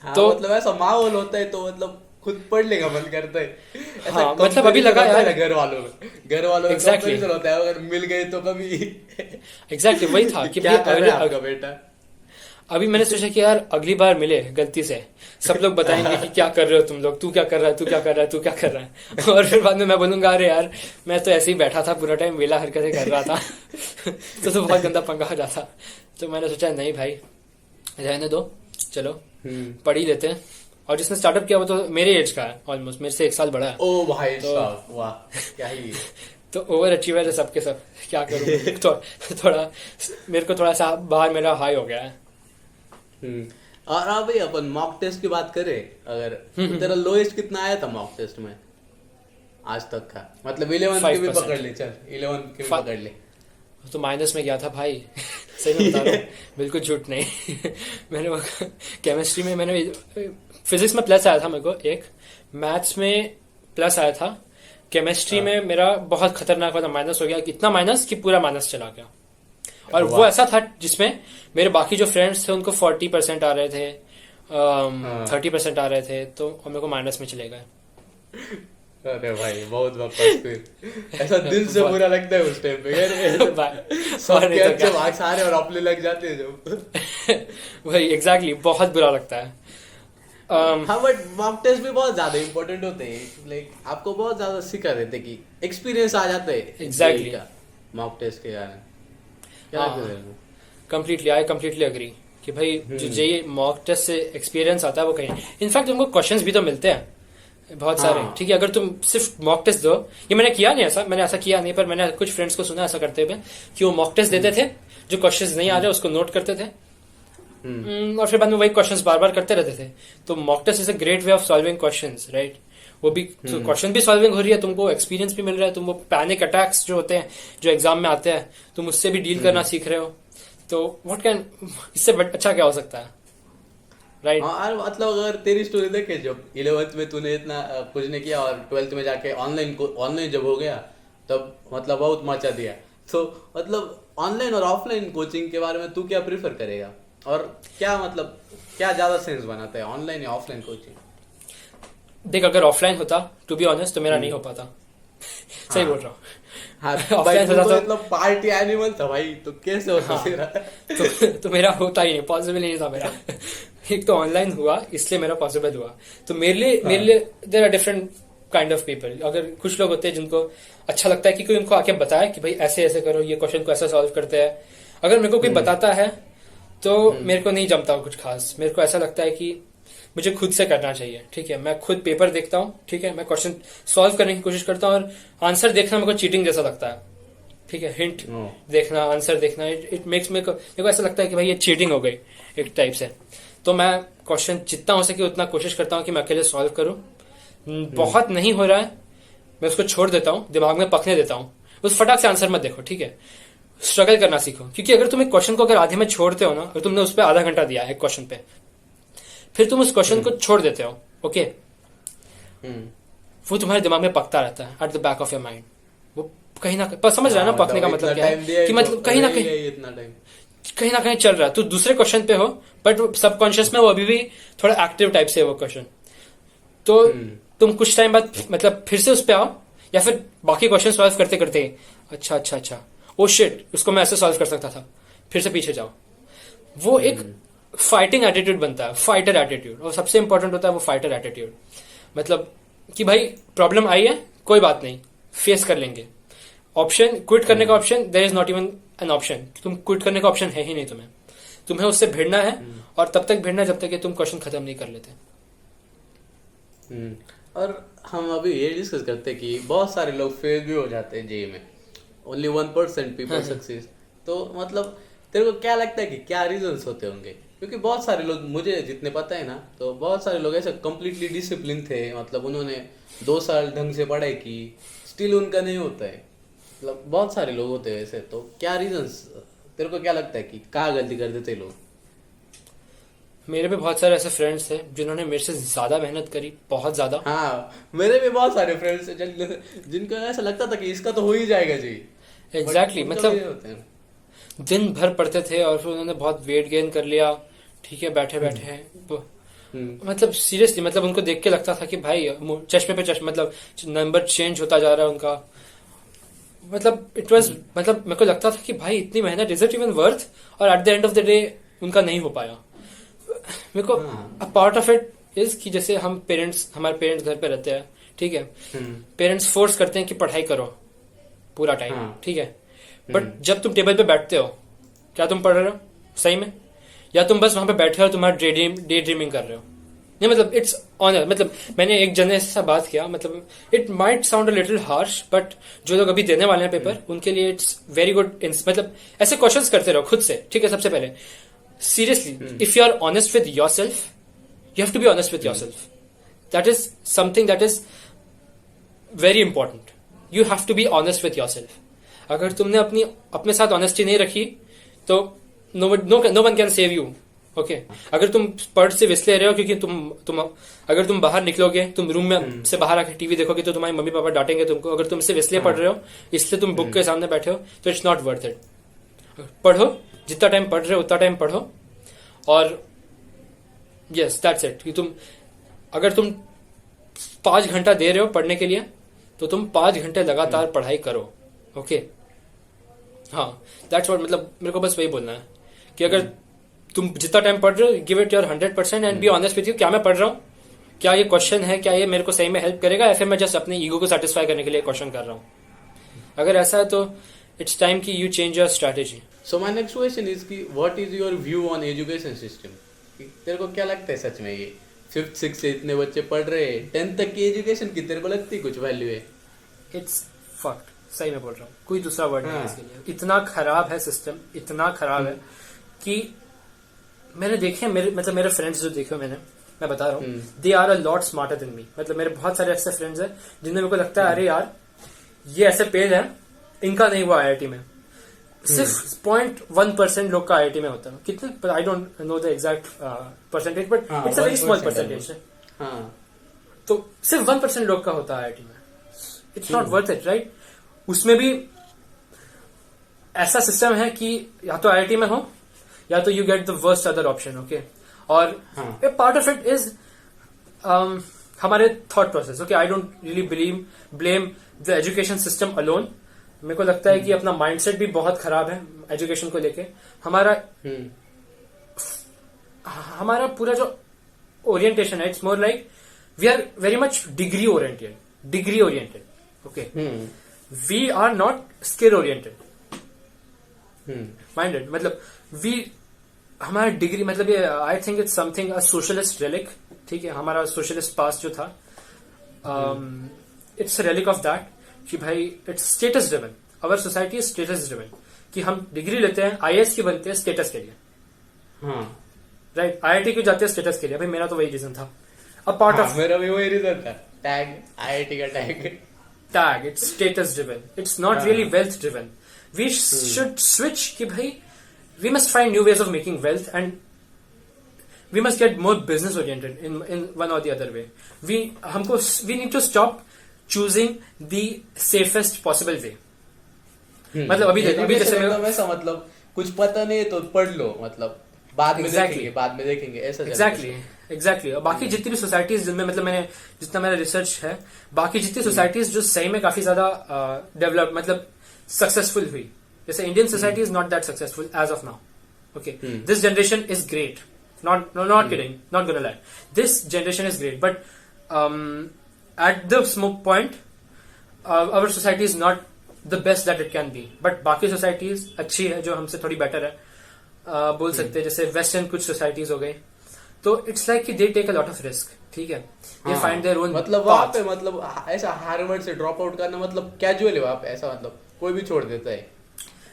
हाँ, तो मतलब ऐसा माहौल होता है तो मतलब खुद पढ़ने का मन करता है। हाँ, मतलब अभी लगा यार घर वालों एग्जैक्टली होता है, अगर मिल गए तो कभी। एग्जैक्टली वही था कि क्या कर रहा है आपका बेटा। अभी मैंने सोचा कि यार अगली बार मिले गलती से, सब लोग बताएंगे कि क्या कर रहे हो तुम लोग, तू क्या कर रहा है, तू क्या कर रहा है, तू क्या कर रहा है। और फिर बाद में मैं बोलूंगा अरे यार मैं तो ऐसे ही बैठा था पूरा टाइम, वेला हरकतें कर रहा था। तो बहुत गंदा पंगा हो जाता। तो मैंने सोचा नहीं भाई रहने दो, चलो पढ़ ही लेते हैं। और जिसने स्टार्टअप किया वो तो मेरे एज का है, ऑलमोस्ट मेरे से 1 साल बड़ा है। ओ भाई साहब, वाह क्या ही। तो ओवर अचीवर है सबके सब, क्या करूँ। थोड़ा मेरे को थोड़ा सा बाहर मेरा हाई हो गया है। और अब भाई अपन मॉक टेस्ट की बात करें, अगर तेरा लोएस्ट कितना आया था मॉक टेस्ट में आज तक का, मतलब 11 के भी पकड़ ले, चल 11 के भी पकड़ ले, तो माइनस में गया था भाई। सही में बता रहा हूँ, बिल्कुल झूठ नहीं। मैंने केमिस्ट्री में मैंने, फिजिक्स में प्लस आया था मेरे को, एक मैथ्स में प्लस आया था, केमिस्ट्री में मेरा बहुत खतरनाक वाला माइनस हो गया, इतना माइनस कि पूरा माइनस चला गया। और वो ऐसा था जिसमें मेरे बाकी जो फ्रेंड्स थे उनको 40% आ रहे थे, 30% आ रहे थे, तो मेरे को माइनस में चले गए। अरे भाई बहुत बकवास फिर, ऐसा दिल से बुरा लगता है उस टाइम पे यार। और सबके नहीं तो अच्छे क्या। मार्क्स आ रहे और अपने लग जाते हैं जब। वही एग्जैक्टली बहुत बुरा लगता है। हाँ बट मॉक टेस्ट भी बहुत ज्यादा इंपॉर्टेंट होते हैं, लाइक आपको बहुत ज्यादा सिखा देते कि एक्सपीरियंस आ जाता है Exactly. का मॉक टेस्ट के कारण। क्या हाँ। लगता है तेरे को? कंप्लीटली आई कंप्लीटली अग्री कि भाई जो ये मॉक टेस्ट से एक्सपीरियंस आता है वो कहीं, इनफैक्ट तुमको क्वेश्चंस भी तो मिलते हैं बहुत सारे, हाँ। ठीक है। अगर तुम सिर्फ मॉक टेस्ट दो, ये मैंने किया नहीं, ऐसा मैंने ऐसा किया नहीं, पर मैंने कुछ फ्रेंड्स को सुना ऐसा करते हुए कि वो मॉक टेस्ट देते थे, जो क्वेश्चंस नहीं आ रहे उसको नोट करते थे, और फिर बाद में वही क्वेश्चंस बार बार करते रहते थे। तो mock test is a great way of solving questions, right. वो भी क्वेश्चन भी सॉल्विंग हो रही है, तुमको एक्सपीरियंस भी मिल रहा है, तुम वो पैनिक अटैक्स जो होते हैं जो एग्जाम में आते हैं तुम उससे भी डील करना सीख रहे हो। तो व्हाट कैन, इससे अच्छा क्या हो सकता है, राइट। हाँ यार, मतलब अगर तेरी स्टोरी देखे, जब 11th में तूने इतना कुछ नहीं किया और 12th में जाके ऑनलाइन जब हो गया तब मतलब बहुत मचा दिया। तो मतलब ऑनलाइन और ऑफलाइन कोचिंग के बारे में तू क्या प्रीफर करेगा, और क्या मतलब क्या ज्यादा सेंस बनाता है, ऑनलाइन या ऑफलाइन कोचिंग? देख, अगर ऑफलाइन होता टू बी ऑनेस्ट तो मेरा नहीं हो पाता। सही बोल रहा हूँ। हाँ भाई, ऑफलाइन तू होता तो तो मतलब पार्टी एनिमल था भाई, तो कैसे होता हाँ। तेरा? तो मेरा होता ही नहीं, पॉसिबल ही नहीं था मेरा। एक तो ऑनलाइन हुआ इसलिए मेरा पॉसिबल हुआ। तो मेरे लिए there are different kind of people. अगर कुछ लोग होते हैं जिनको अच्छा लगता है कि कोई उनको आके बताए कि भाई ऐसे ऐसे करो, ये क्वेश्चन को ऐसे सॉल्व करते हैं। अगर मेरे को कोई बताता है तो मेरे को नहीं जमता कुछ खास। मेरे को ऐसा लगता है कि मुझे खुद से करना चाहिए, ठीक है। मैं खुद पेपर देखता हूँ, ठीक है, मैं क्वेश्चन सॉल्व करने की कोशिश करता हूँ, और आंसर देखना मेरे को चीटिंग जैसा लगता है, ठीक है। हिंट देखना, आंसर देखना, इट मेक्स मेरे को ऐसा लगता है कि भाई ये चीटिंग हो गई एक टाइप से। तो मैं क्वेश्चन जितना हो सके उतना कोशिश करता हूँ कि मैं अकेले सॉल्व करूँ। बहुत नहीं हो रहा है मैं उसको छोड़ देता हूँ, दिमाग में पकने देता हूँ। उस फटाक से आंसर मत देखो, ठीक है। स्ट्रगल करना सीखो, क्योंकि अगर तुम एक क्वेश्चन को अगर आधे में छोड़ते हो ना, और तुमने उस पर आधा घंटा दिया है एक क्वेश्चन पे, फिर तुम उस क्वेश्चन को छोड़ देते हो, ओके, वो तुम्हारे दिमाग में पकता रहता है at the back of your mind. वो कहीं ना कहीं समझ रहा है ना पकने का मतलब क्या है, कि मतलब कहीं ना कहीं चल रहा है। तो दूसरे क्वेश्चन पे हो बट सबकॉन्शियस में वो अभी भी थोड़ा एक्टिव टाइप से है वो क्वेश्चन। तो तुम कुछ टाइम बाद मतलब फिर से उस पे आओ, या फिर बाकी क्वेश्चन सॉल्व करते करते अच्छा ओ शिट, उसको मैं ऐसे सॉल्व कर सकता था, फिर से पीछे जाओ। वो एक फाइटिंग एटीट्यूड बनता है, फाइटर एटीट्यूड। और सबसे इंपॉर्टेंट होता है वो फाइटर एटीट्यूड, मतलब कि भाई प्रॉब्लम आई है, कोई बात नहीं, फेस कर लेंगे। ऑप्शन क्विट करने का option, there is not even an option. तुम क्विट करने का ऑप्शन है ही नहीं, तुम्हें उससे भिड़ना है, और तब तक भिड़ना जब तक कि तुम क्वेश्चन खत्म नहीं कर लेते। और हम अभी ये डिस्कस करते हैं कि बहुत सारे लोग फेल भी हो जाते हैं जेई में, ओनली 1% पीपल सक्सेस। तो मतलब तेरे को क्या लगता है कि क्या रीजंस होते होंगे? क्योंकि बहुत सारे लोग, मुझे जितने पता है ना, तो बहुत सारे लोग ऐसे कम्प्लीटली डिसिप्लिन थे, मतलब उन्होंने 2 साल ढंग से पढ़ाई की, स्टिल उनका नहीं होता है। मतलब बहुत सारे लोग होते हैं ऐसे। तो क्या रीजंस तेरे को क्या लगता है कि कहाँ गलती कर देते लोग? मेरे भी बहुत सारे ऐसे फ्रेंड्स थे जिन्होंने मेरे से ज्यादा मेहनत करी, बहुत ज्यादा। हाँ, मेरे भी बहुत सारे फ्रेंड्स जिनको ऐसा लगता था कि इसका तो हो ही जाएगा जी। एग्जैक्टली, मतलब दिन भर पढ़ते थे और फिर उन्होंने बहुत वेट गेन कर लिया, ठीक है, बैठे बैठे। मतलब सीरियसली, मतलब उनको देख के लगता था कि भाई चश्मे पे चश्मे, मतलब नंबर चेंज होता जा रहा है उनका। मतलब इट वाज, मतलब मेरे को लगता था कि भाई इतनी मेहनत इज इट इवन वर्थ, और eight the end of the day उनका नहीं हो पाया। मेरे को a part of it is कि जैसे हमारे पेरेंट्स घर पे रहते हैं, ठीक है, पेरेंट्स फोर्स करते हैं कि पढ़ाई करो पूरा टाइम, ठीक है, बट जब तुम टेबल पे बैठते हो, क्या तुम पढ़ रहे हो सही में, या तुम बस वहां पे बैठे हो, तुम्हारा डे ड्रीमिंग कर रहे हो? नहीं, मतलब इट्स ऑनर। मतलब मैंने एक जने से बात किया, मतलब it might sound a little harsh, but जो लोग अभी देने वाले हैं पेपर, उनके लिए इट्स वेरी गुड। मतलब ऐसे क्वेश्चंस करते रहो खुद से, ठीक है। सबसे पहले seriously, if you are honest with yourself, you have to be honest with yourself. That is something that is very important. You have to be honest with yourself. अगर तुमने अपने साथ ऑनेस्टी नहीं रखी तो no one can save you. Okay? अगर तुम पढ़ सिर्फ इसलिए रहे हो क्योंकि तुम अगर तुम बाहर निकलोगे, तुम रूम में से बाहर आकर टीवी देखोगे तो तुम्हारी मम्मी पापा डांटेंगे तुमको। अगर तुम सिर्फ इसलिए पढ़ रहे हो, इसलिए तुम बुक के सामने बैठे हो, तो इट्स नॉट वर्थ इट। पढ़ो, जितना टाइम पढ़ रहे हो उतना टाइम पढ़ो, और यस दैट्स इट। कि अगर तुम 5 घंटा दे रहे हो पढ़ने के लिए, तो तुम 5 घंटे लगातार पढ़ाई करो. ओके, हाँ, दैट्स व्हाट, मतलब मेरे को बस वही बोलना है कि अगर तुम जितना टाइम पढ़ रहे हो, give it your 100% and be honest with you. क्या मैं पढ़ रहा हूँ, क्या ये क्वेश्चन है, क्या ये मेरे को सही में हेल्प करेगा, या फिर मैं जस्ट अपने ईगो को सेटिस्फाई करने के लिए क्वेश्चन कर रहा हूँ. अगर ऐसा है तो इट्स टाइम कि you change your strategy. So my next question is कि what is your view on education system. तेरे को क्या लगता है सच में, ये 5th 6th से इतने बच्चे पढ़ रहे हैं, 10th तक की एजुकेशन की तेरे को लगती है कुछ वैल्यू है? इट्स फक्ड, सही में बोल रहा हूँ, कोई दूसरा वर्ड नहीं है इसके लिए. इतना खराब है सिस्टम, इतना खराब है कि मैंने देखे, मेरे फ्रेंड्स जो देखे मैं बता रहा हूँ, they are a lot smarter than me. मतलब मेरे बहुत सारे ऐसे फ्रेंड्स हैं जिनमें मेरे को लगता है अरे यार ये ऐसे पेज है, इनका नहीं हुआ आईआईटी में. सिर्फ 0.1% लोग का आईआईटी में होता है. कितने, I don't know the exact percentage, but it's a very small percentage. तो सिर्फ 1% लोग का होता है आईआईटी में. It's not worth it, right? उसमें भी ऐसा सिस्टम है कि या तो आईआईटी में हो या तो you get the worst other option. Okay, और ए पार्ट ऑफ इट इज हमारे thought process. Okay, I don't really blame the education system alone. मेरे को लगता है कि अपना माइंडसेट भी बहुत खराब है एजुकेशन को लेके. हमारा पूरा जो ओरिएंटेशन है, it's more like we are very much degree oriented. Okay, we are not skill oriented minded. मतलब हमारा डिग्री, मतलब ये I think it's something a socialist relic. ठीक है, हमारा सोशलिस्ट पास्ट जो था, इट्स रेलिक ऑफ दैट कि भाई it's status driven. Our society is status driven कि हम डिग्री लेते हैं, आईएएस की बनते हैं स्टेटस के लिए. राइट, आईआईटी क्यों जाते हैं स्टेटस के लिए. भाई मेरा तो वही रीजन था. अ पार्ट ऑफ मेरा भी वही रीजन था, टैग, आईआईटी का tag. It's status driven, it's not really wealth driven. We should switch कि भाई we must find new ways of making wealth, and we must get more business oriented in one or the other way. We need to stop choosing the safest possible way. मतलब अभी जैसे वैसा, मतलब कुछ पता नहीं है तो पढ़ लो, मतलब बाद में देखेंगे ऐसा. एग्जैक्टली. और बाकी जितनी भी सोसाइटीज जिनमें, मतलब जितना मेरा रिसर्च है, बाकी जितनी सोसाइटीज जो सही में काफी ज्यादा डेवलप, मतलब सक्सेसफुल हुई, जैसे Indian society is not that successful as of now. Okay, this generation is great, not kidding, not gonna lie, this generation is great, but at the smoke point our society is not the best that it can be. But बाकी सोसाइटीज अच्छी है जो हमसे थोड़ी बेटर है, बोल सकते हैं. जैसे वेस्टर्न कुछ सोसाइटीज हो गई, तो इट्स लाइक कि they take a lot of risk. ठीक है, दे फाइंड देयर ओन. मतलब वहां पे, मतलब ऐसा हार्वर्ड से ड्रॉप आउट करना मतलब कैजुअल है वहां पे, ऐसा मतलब कोई भी छोड़ देता है.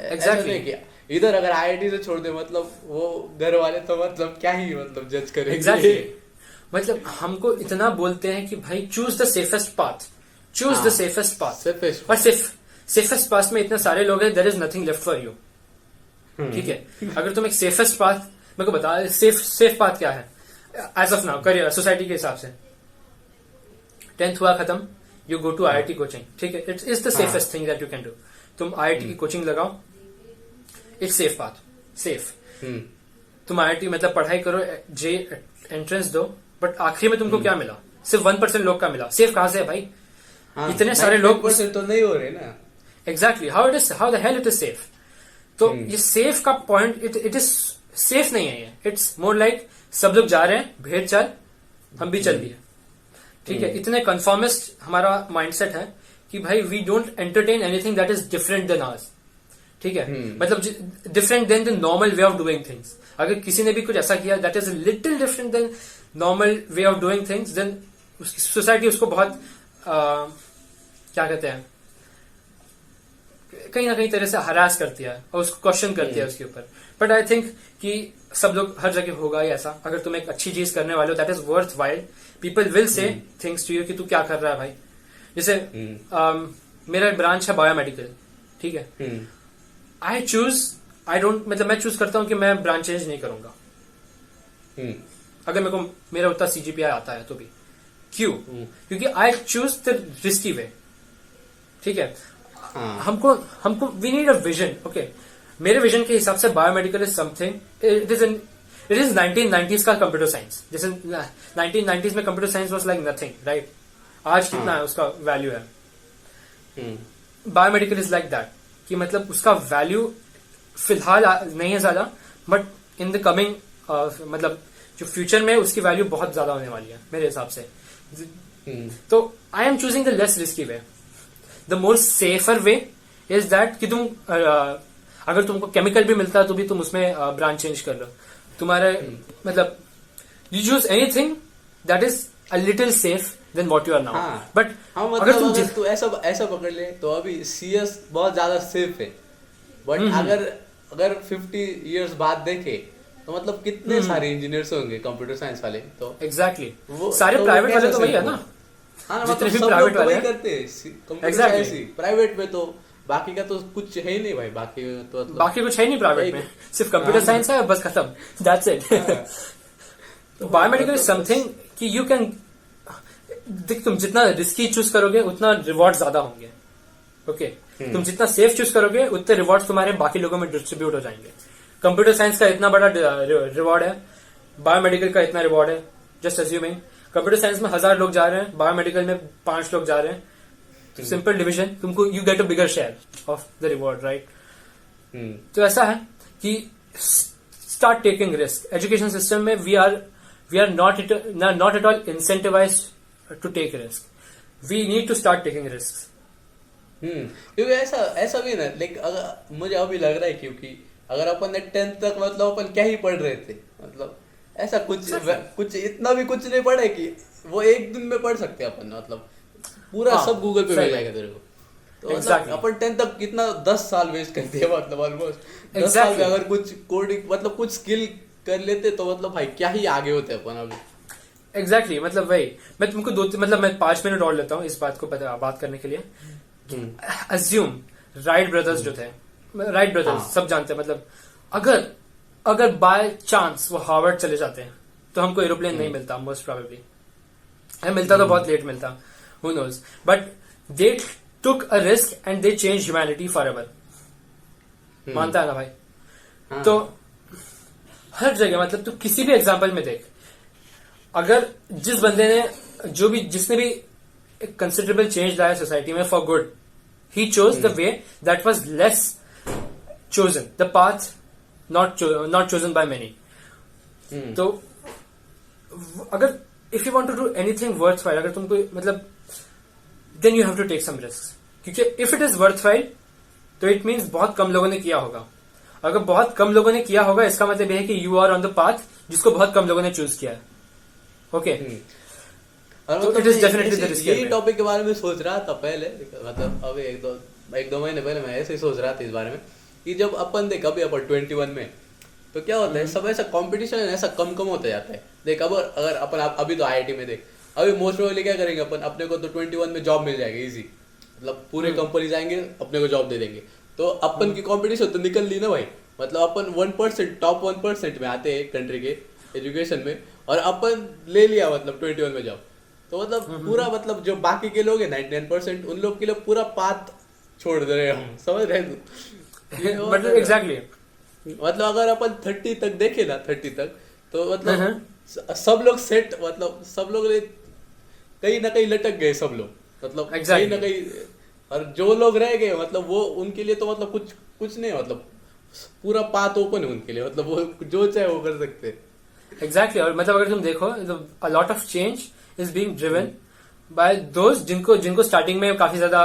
एग्जैक्टली. इधर अगर आईआईटी से छोड़ दे, मतलब वो घर वाले तो मतलब क्या ही मतलब जज करेंगे. एग्जैक्टली. मतलब हमको इतना बोलते हैं कि भाई choose the safest path, choose the safest path. और सेफेस्ट पाथ में इतने सारे लोग हैं, there is nothing left for you. ठीक है, अगर तुम एक सेफेस्ट पाथ, मेरे को बता, सेफ पाथ क्या है as of now career society के हिसाब से. 10th हुआ खत्म, you go to IIT coaching. ठीक है, it is the safest thing that you can do. तुम आईआईटी की कोचिंग लगाओ, इट्स सेफ पाथ, सेफ. तुम आईआईटी मतलब पढ़ाई करो, जे एंट्रेंस दो, बट आखिरी में तुमको क्या मिला? सिर्फ 1% लोग का मिला. सेफ कहां से है भाई? इतने सारे लोग तो नहीं हो रहे ना. Exactly, how the hell it is safe. तो ये सेफ का पॉइंट, इट इज सेफ नहीं है ये. इट्स मोर लाइक सब लोग जा रहे हैं, भेड़ चल, हम भी चल दिए. ठीक है, इतने कन्फॉर्मिस्ट हमारा माइंडसेट है कि भाई we don't entertain anything that is different than ours. ठीक है, मतलब different than the normal way of doing things. अगर किसी ने भी कुछ ऐसा किया that is little different than normal way of doing things, then society उसको बहुत क्या कहते हैं, कहीं ना कहीं तरह से हरास करती है और उसको क्वेश्चन करती है उसके ऊपर. बट आई थिंक कि सब लोग हर जगह होगा ही ऐसा. अगर तुम एक अच्छी चीज करने वाले हो, that is worth while, people will say things to you कि तू क्या कर रहा है भाई. जैसे मेरा ब्रांच है बायोमेडिकल. ठीक है, मैं चूज करता हूं कि मैं ब्रांच चेंज नहीं करूंगा अगर मेरा उतना सीजीपीआई आता है तो भी. क्यों? क्योंकि I choose the risky way. ठीक है, हमको we need a vision. Okay, मेरे विजन के हिसाब से biomedical is something, it is 1990s का कंप्यूटर साइंस. जैसे 1990s में computer science was like nothing, right? आज कितना है उसका वैल्यू है। बायोमेडिकल इज लाइक दैट कि मतलब उसका वैल्यू फिलहाल नहीं है ज्यादा, बट इन द कमिंग मतलब जो फ्यूचर में उसकी वैल्यू बहुत ज्यादा होने वाली है मेरे हिसाब से। तो I am choosing the less risky way. The more safer way is that कि तुम अगर तुमको केमिकल भी मिलता है तो भी तुम उसमें ब्रांच चेंज कर लो। तुम्हारे मतलब you choose anything that is a little safe than what you are now. But अगर तू ऐसा पकड़ ले तो अभी CS बहुत ज्यादा सेफ है, बट अगर 50 इयर्स बाद देखे तो मतलब कितने सारे इंजीनियर्स होंगे कंप्यूटर साइंस वाले। तो एग्जैक्टली सारे प्राइवेट वाले तो वही है ना। हाँ, जितने मतलब भी सब प्राइवेट लोग वाले वही करते हैं कंप्यूटर साइंस ही। प्राइवेट में तो बाकी का तो कुछ है ही नहीं भाई, बाकी तो मतलब बाकी कुछ है नहीं प्राइवेट में, सिर्फ कंप्यूटर साइंस है बस, खत्म, दैट्स इट। तो बायोमेडिकल इज समथिंग कि यू कैन देख, तुम जितना रिस्की चूज करोगे उतना रिवॉर्ड ज्यादा होंगे। ओके तुम जितना सेफ चूज करोगे उतने रिवॉर्ड तुम्हारे बाकी लोगों में डिस्ट्रीब्यूट हो जाएंगे। कंप्यूटर साइंस का इतना बड़ा रिवॉर्ड है, बायोमेडिकल का इतना रिवॉर्ड है। जस्ट अज्यूमिंग कंप्यूटर साइंस में 1000 लोग जा रहे हैं, बायोमेडिकल में 5 लोग जा रहे हैं, तो सिंपल डिवीजन तुमको you get a bigger share of the reward, right. तो ऐसा है कि start taking risk. Education system में we are not at all incentivised to take risk. We need to start taking risk. क्योंकि ऐसा भी ना, लाइक अगर मुझे अभी लग रहा है क्योंकि अगर अपन ने 10th तक मतलब अपन क्या ही पढ़ रहे थे, मतलब ऐसा कुछ इतना भी कुछ नहीं पढ़े कि वो एक दिन में पढ़ सकते अपन, मतलब पूरा सब गूगल पे मिल जाएगा तेरे को। तो मतलब अपन 10th तक कितना 10 साल वेस्ट कर दिया, मतलब ऑलमोस्ट 10 साल में अगर कुछ कोडिंग मतलब कुछ स्किल कर लेते तो मतलब भाई क्या ही आगे होते अपन अभी। एग्जैक्टली मतलब वही मैं तुमको मतलब मैं 5 मिनट और लेता हूँ इस बात को बात करने के लिए। अज्यूम राइट ब्रदर्स जो थे, राइट ब्रदर्स सब जानते हैं, मतलब अगर बाय चांस वो हार्वर्ड चले जाते हैं तो हमको एरोप्लेन नहीं मिलता, मोस्ट प्रोबेबली मिलता तो बहुत लेट मिलता, who knows, but they took a risk and they change humanity forever. मानता है ना भाई। तो हर जगह मतलब तू किसी भी एग्जाम्पल में देख, अगर जिस बंदे ने जिसने भी कंसिडरेबल चेंज लाया सोसाइटी में for good, he chose the way that was less chosen, the path not chosen by many. तो अगर if you want to do anything worthwhile, अगर तुमको मतलब then you have to take some risks, क्योंकि if it is worthwhile तो it means बहुत कम लोगों ने किया होगा। अगर बहुत कम लोगों ने किया होगा इसका मतलब यह है कि you are on the path जिसको बहुत कम लोगों ने चूज किया है। ओके तो इट इज डेफिनेटली यही टॉपिक के बारे में सोच रहा था पहले, मतलब अभी एक दो महीने पहले मैं ऐसे ही सोच रहा था इस बारे में कि जब अपन देख अभी अपन 21 में तो क्या होता है, सब ऐसा कंपटीशन ऐसा कम होता जाता है। देख अगर अपन अभी तो IIT में देख, अभी मोस्ट प्रोबेबली क्या करेंगे अपन, अपने को तो 21 में जॉब मिल जाएगी इजी, मतलब पूरे कंपनीज आएंगे अपने को जॉब दे देंगे। तो अपन की कंपटीशन तो निकल ली ना भाई, मतलब अपन 1% टॉप 1% में आते हैं कंट्री के एजुकेशन में, और अपन ले लिया मतलब 21 में जॉब। तो मतलब पूरा मतलब जो बाकी के लोग हैं 99% उन लोग के लिए पूरा पाथ छोड़ दे रहे हम, समझ रहे तू। मतलब एग्जैक्टली मतलब अगर अपन 30 तक देखे ना, 30 तक तो मतलब सब लोग सेट, मतलब सब लोग कहीं ना कहीं लटक गए सब लोग, मतलब कहीं ना कहीं, और जो लोग रह गए मतलब वो उनके लिए तो मतलब कुछ नहीं, मतलब पूरा पाथ ओपन है उनके लिए, मतलब वो जो चाहे वो कर सकते हैं। एग्जैक्टली और मतलब अगर तुम देखो अ lot of change is being driven by those जिनको स्टार्टिंग में काफी ज्यादा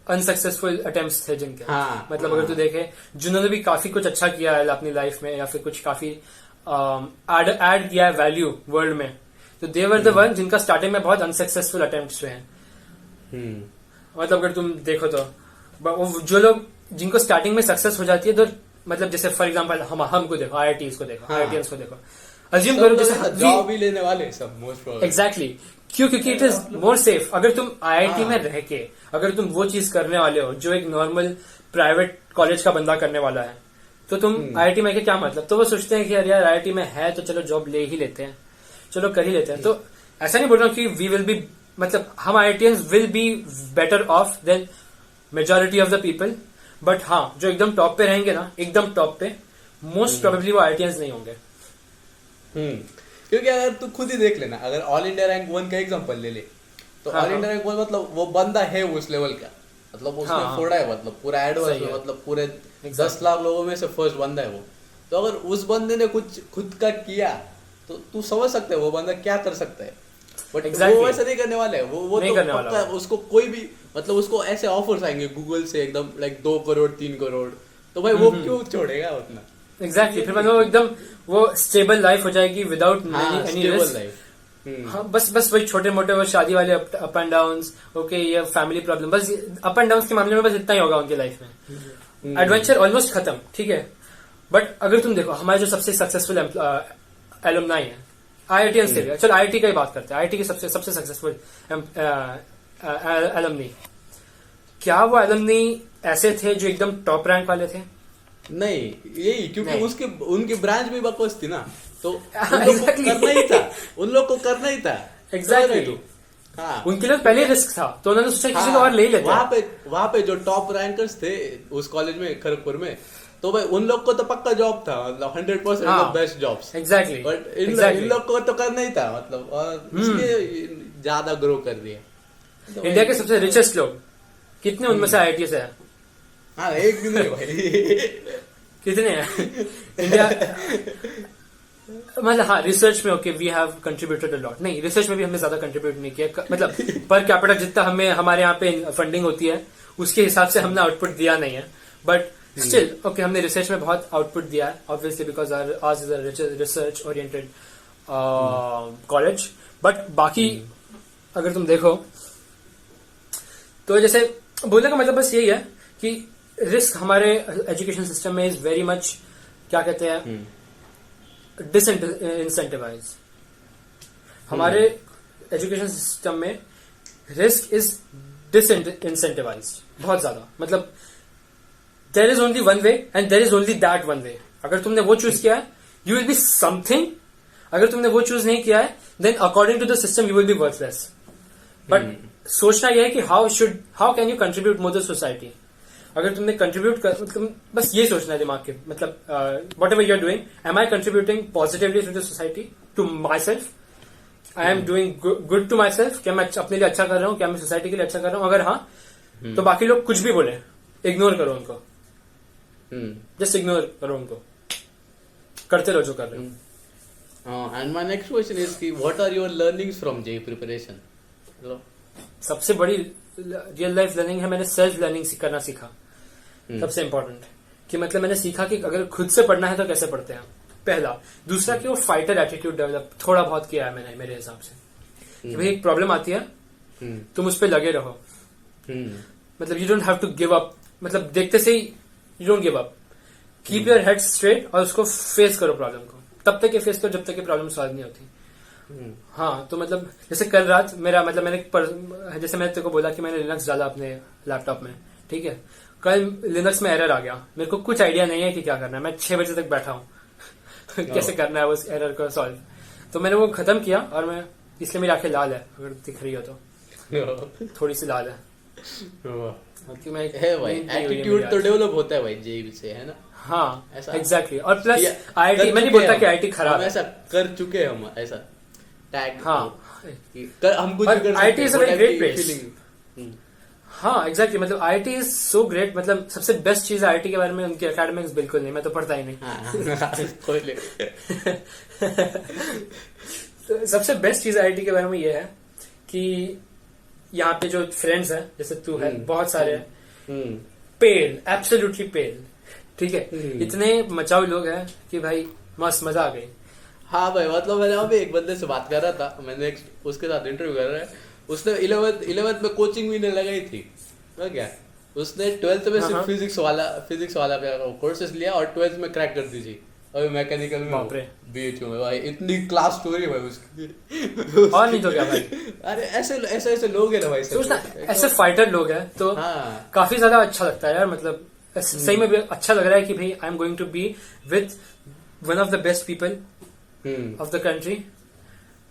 अनसक्सेसफुल अटेम्प्ट्स थे जिनके, मतलब अगर तू देखे जिन्होंने भी काफी कुछ अच्छा किया है अपनी लाइफ में या फिर कुछ काफी ऐड किया है वैल्यू वर्ल्ड में, तो दे वर द वन जिनका स्टार्टिंग में बहुत अनसक्सेसफुल अटेम्प्ट्स हुए हैं। मतलब अगर तुम देखो तो जो लोग जिनको स्टार्टिंग में सक्सेस हो जाती है तो मतलब जैसे फॉर एग्जाम्पल हमको देखो, IITs को देखो, IITians को देखो, अज्यूम करो जैसे जॉब भी लेने वाले सब मोस्ट प्रोबेबली। एग्जैक्टली क्योंकि इट इज मोर सेफ। अगर तुम IIT में रह के अगर तुम वो चीज करने वाले हो जो एक नॉर्मल प्राइवेट कॉलेज का बंदा करने वाला है, तो तुम IIT में के क्या मतलब, तो वो सोचते हैं कि यार IIT में है तो चलो जॉब ले ही लेते हैं, चलो कर ही लेते हैं। तो ऐसा नहीं बोल रहा हूँ कि वी विल बी, मतलब हम IITians will be better off than majority of the people, but हाँ जो एकदम टॉप पे रहेंगे ना, एकदम टॉप पे, मोस्ट प्रोबेबली वो IITians नहीं होंगे। क्योंकि अगर तू खुद ही देख लेना, अगर ऑल इंडिया रैंक 1 का एग्जांपल ले ले तो हाँ, ऑल इंडिया रैंक मतलब वो बंदा है उस लेवल का, मतलब उसने हाँ, फोड़ा है, मतलब पूरा एडवांस सही में, है। मतलब पूरे 10 लाख लोगों में से फर्स्ट बंदा है वो। तो अगर उस बंदे ने कुछ खुद का किया तो तू समझ सकता है वो बंदा क्या कर सकता है। But Exactly. वो वैसा नहीं करने वाला है, वो नहीं तो करने वाला पक्का वो। उसको कोई भी, मतलब उसको ऐसे ऑफर्स आएंगे गूगल से एकदम लाइक 2 करोड़ 3 करोड़, तो भाई वो क्यों छोड़ेगा उतना। एग्जैक्टली, फिर मतलब वो एकदम वो स्टेबल लाइफ हो जाएगी विदाउट हाँ एनी स्टेबल रिस्क। लाइफ। हाँ, बस वही छोटे मोटे वो शादी वाले अप एंड डाउन, ओके, ये फैमिली प्रॉब्लम, बस अप एंड डाउन के मामले में बस इतना ही होगा उनकी लाइफ में। एडवेंचर ऑलमोस्ट खत्म, ठीक है। बट अगर तुम देखो हमारे जो सबसे सक्सेसफुल एलुमनाई है IIT से, चलो IIT का ही बात करते हैं, IIT के सबसे सक्सेसफुल एलुमनी, क्या वो एलुमनी ऐसे थे जो एकदम टॉप रैंक वाले थे? नहीं, यही क्योंकि नहीं। उसके उनकी ब्रांच भी बकवास थी ना, तो उन लोग को करना ही था, उन लोग को करना ही था। Exactly. तो हाँ, उनके लिए पहले रिस्क था, तो उन्होंने सोचा किसी को और ले ही लेते हैं। वहां पे जो टॉप रैंकर्स थे उस कॉलेज में खड़गपुर में, तो भाई उन लोग को तो पक्का जॉब था, मतलब 100% हाँ, best jobs. Exactly, but in लोग को तो करना ही था, मतलब और इसलिए ज्यादा ग्रो कर दिया। तो इंडिया के सबसे रिचेस्ट लोग कितने उनमें से IIT से हैं? हाँ एक भी नहीं भाई। कितने हैं इंडिया? मतलब हाँ, रिसर्च में okay we have contributed a lot, नहीं रिसर्च में भी हमने ज्यादा कंट्रीब्यूट नहीं किया, मतलब पर कैपिटल जितना हमें हमारे यहाँ पे फंडिंग होती है उसके हिसाब से हमने आउटपुट दिया नहीं है, बट स्टिल ओके हमने रिसर्च में बहुत आउटपुट दिया है, obviously because hours is a research oriented college. But बाकी अगर तुम देखो तो जैसे बोलने का मतलब बस यही है कि रिस्क हमारे एजुकेशन सिस्टम में इज वेरी मच, क्या कहते हैं, डिसइंसेंटिवाइज। हमारे एजुकेशन सिस्टम में रिस्क इज डिसइंसेंटिवाइज बहुत ज्यादा, मतलब there is only one way and there is only that one way. अगर तुमने वो चूज किया है यू विल बी समथिंग, अगर तुमने वो चूज नहीं किया है then according to the system you will be worthless. But सोचना यह है कि how can you contribute more the society. अगर तुमने कंट्रीब्यूट कर, मतलब बस ये सोचना है दिमाग के, मतलब whatever you are doing, am I contributing positively to the society, to myself, I am doing good to myself, क्या मैं अपने लिए अच्छा कर रहा हूँ, क्या मैं सोसाइटी के लिए अच्छा कर रहा हूँ? अगर हाँ तो बाकी लोग कुछ भी बोले इग्नोर करो उनको, जस्ट इग्नोर करो उनको, करते रहो जो कर रहे हो। And my next question is कि what are your learnings from JEE preparation? सबसे बड़ी रियल लाइफ लर्निंग है, मैंने सेल्फ लर्निंग करना सीखा, सबसे इंपॉर्टेंट, कि मतलब मैंने सीखा कि अगर खुद से पढ़ना है तो कैसे पढ़ते हैं, पहला। दूसरा कि वो फाइटर एटीट्यूड डेवलप थोड़ा बहुत किया है मैंने मेरे हिसाब से, कि भाई एक प्रॉब्लम आती है तुम उस पर लगे रहो, मतलब you don't have to give up, मतलब देखते से ही you don't give up, keep your head straight और उसको फेस करो प्रॉब्लम को, तब तक ये फेस करो जब तक ये प्रॉब्लम सॉल्व नहीं होती। हाँ, तो मतलब जैसे कल रात मेरा, मतलब जैसे मैंने तेरे को बोला कि मैंने लिनक्स डाला अपने लैपटॉप में, ठीक है, कल लिनक्स में एरर आ गया, मेरे को कुछ आइडिया नहीं है कि क्या करना है, मैं 6 बजे तक बैठा हूँ कैसे करना है उस एरर को सॉल्व। तो मैंने वो खत्म किया और मैं, इसलिए मेरी आंखें लाल है अगर दिख रही हो तो थोड़ी सी लाल है, क्योंकि मैं है भाई, एटीट्यूड तो डेवलप होता है भाई जेईई से, है ना? हाँ ऐसा एग्जैक्टली। और प्लस कर IIT, मैं नहीं चुके बोलता हैं कि हम, IIT खराब हम है, ऐसा कर चुके हैं, हम ऐसा टैग, हाँ, हम कुछ और भी कर IIT सकते is a हैं, very great place. फीलिंग। हाँ एग्जैक्टली, मतलब IIT इज सो ग्रेट, मतलब सबसे बेस्ट चीज IIT के बारे में उनके एकेडमिक्स बिल्कुल नहीं, मैं तो पढ़ता ही नहीं कोई ले। तो सबसे बेस्ट चीज IIT के बारे में ये है कि यहाँ पे जो फ्रेंड्स हैं जैसे तू है, बहुत सारे हैं, पेल, एब्सोल्युटली पेल, ठीक है, इतने मचाऊ लोग हैं कि भाई मस्त मजा आ गई। हाँ भाई, मतलब मैंने अभी एक बंदे से बात कर रहा था, मैंने उसके साथ इंटरव्यू कर रहा है, उसने 11th में कोचिंग भी नहीं लगाई थी, तो क्या उसने 12th में सिर्फ फिजिक्स वाला कोर्सेज लिया और 12th में क्रैक कर दी थी, अभी मैकेनिकल में बीएचयू में। भाई इतनी क्लास स्टोरी भाई उसकी और नहीं तो क्या भाई। अरे ऐसे लोग हैं ना भाई, सोचना ऐसे फाइटर लोग हैं तो काफी ज्यादा अच्छा लगता है यार, मतलब सही में भी अच्छा लग रहा है कि भाई I am going to be with one of the best people of the country,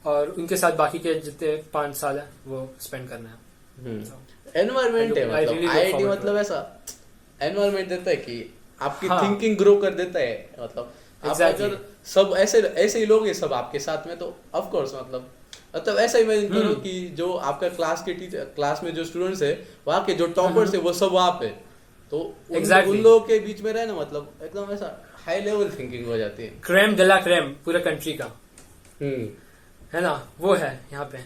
और उनके साथ बाकी के जितने 5 साल है वो स्पेंड करना है। एनवायरमेंट है, मतलब आईआईटी मतलब ऐसा एनवायरमेंट देता है कि आपकी थिंकिंग ग्रो कर देता है, मतलब आप अगर सब ऐसे ही लोग हैं सब आपके साथ में, तो ऑफ कोर्स मतलब मतलब ऐसा इमेजिन करो कि जो आपका क्लास के टीचर, क्लास में जो स्टूडेंट्स है वहाँ के जो टॉपर्स है वो सब वहाँ पे, तो उन लोगों के बीच में रहना मतलब एकदम ऐसा हाई लेवल थिंकिंग हो जाती है। क्रेम de la क्रेम पूरे कंट्री का है ना, वो है यहाँ पे।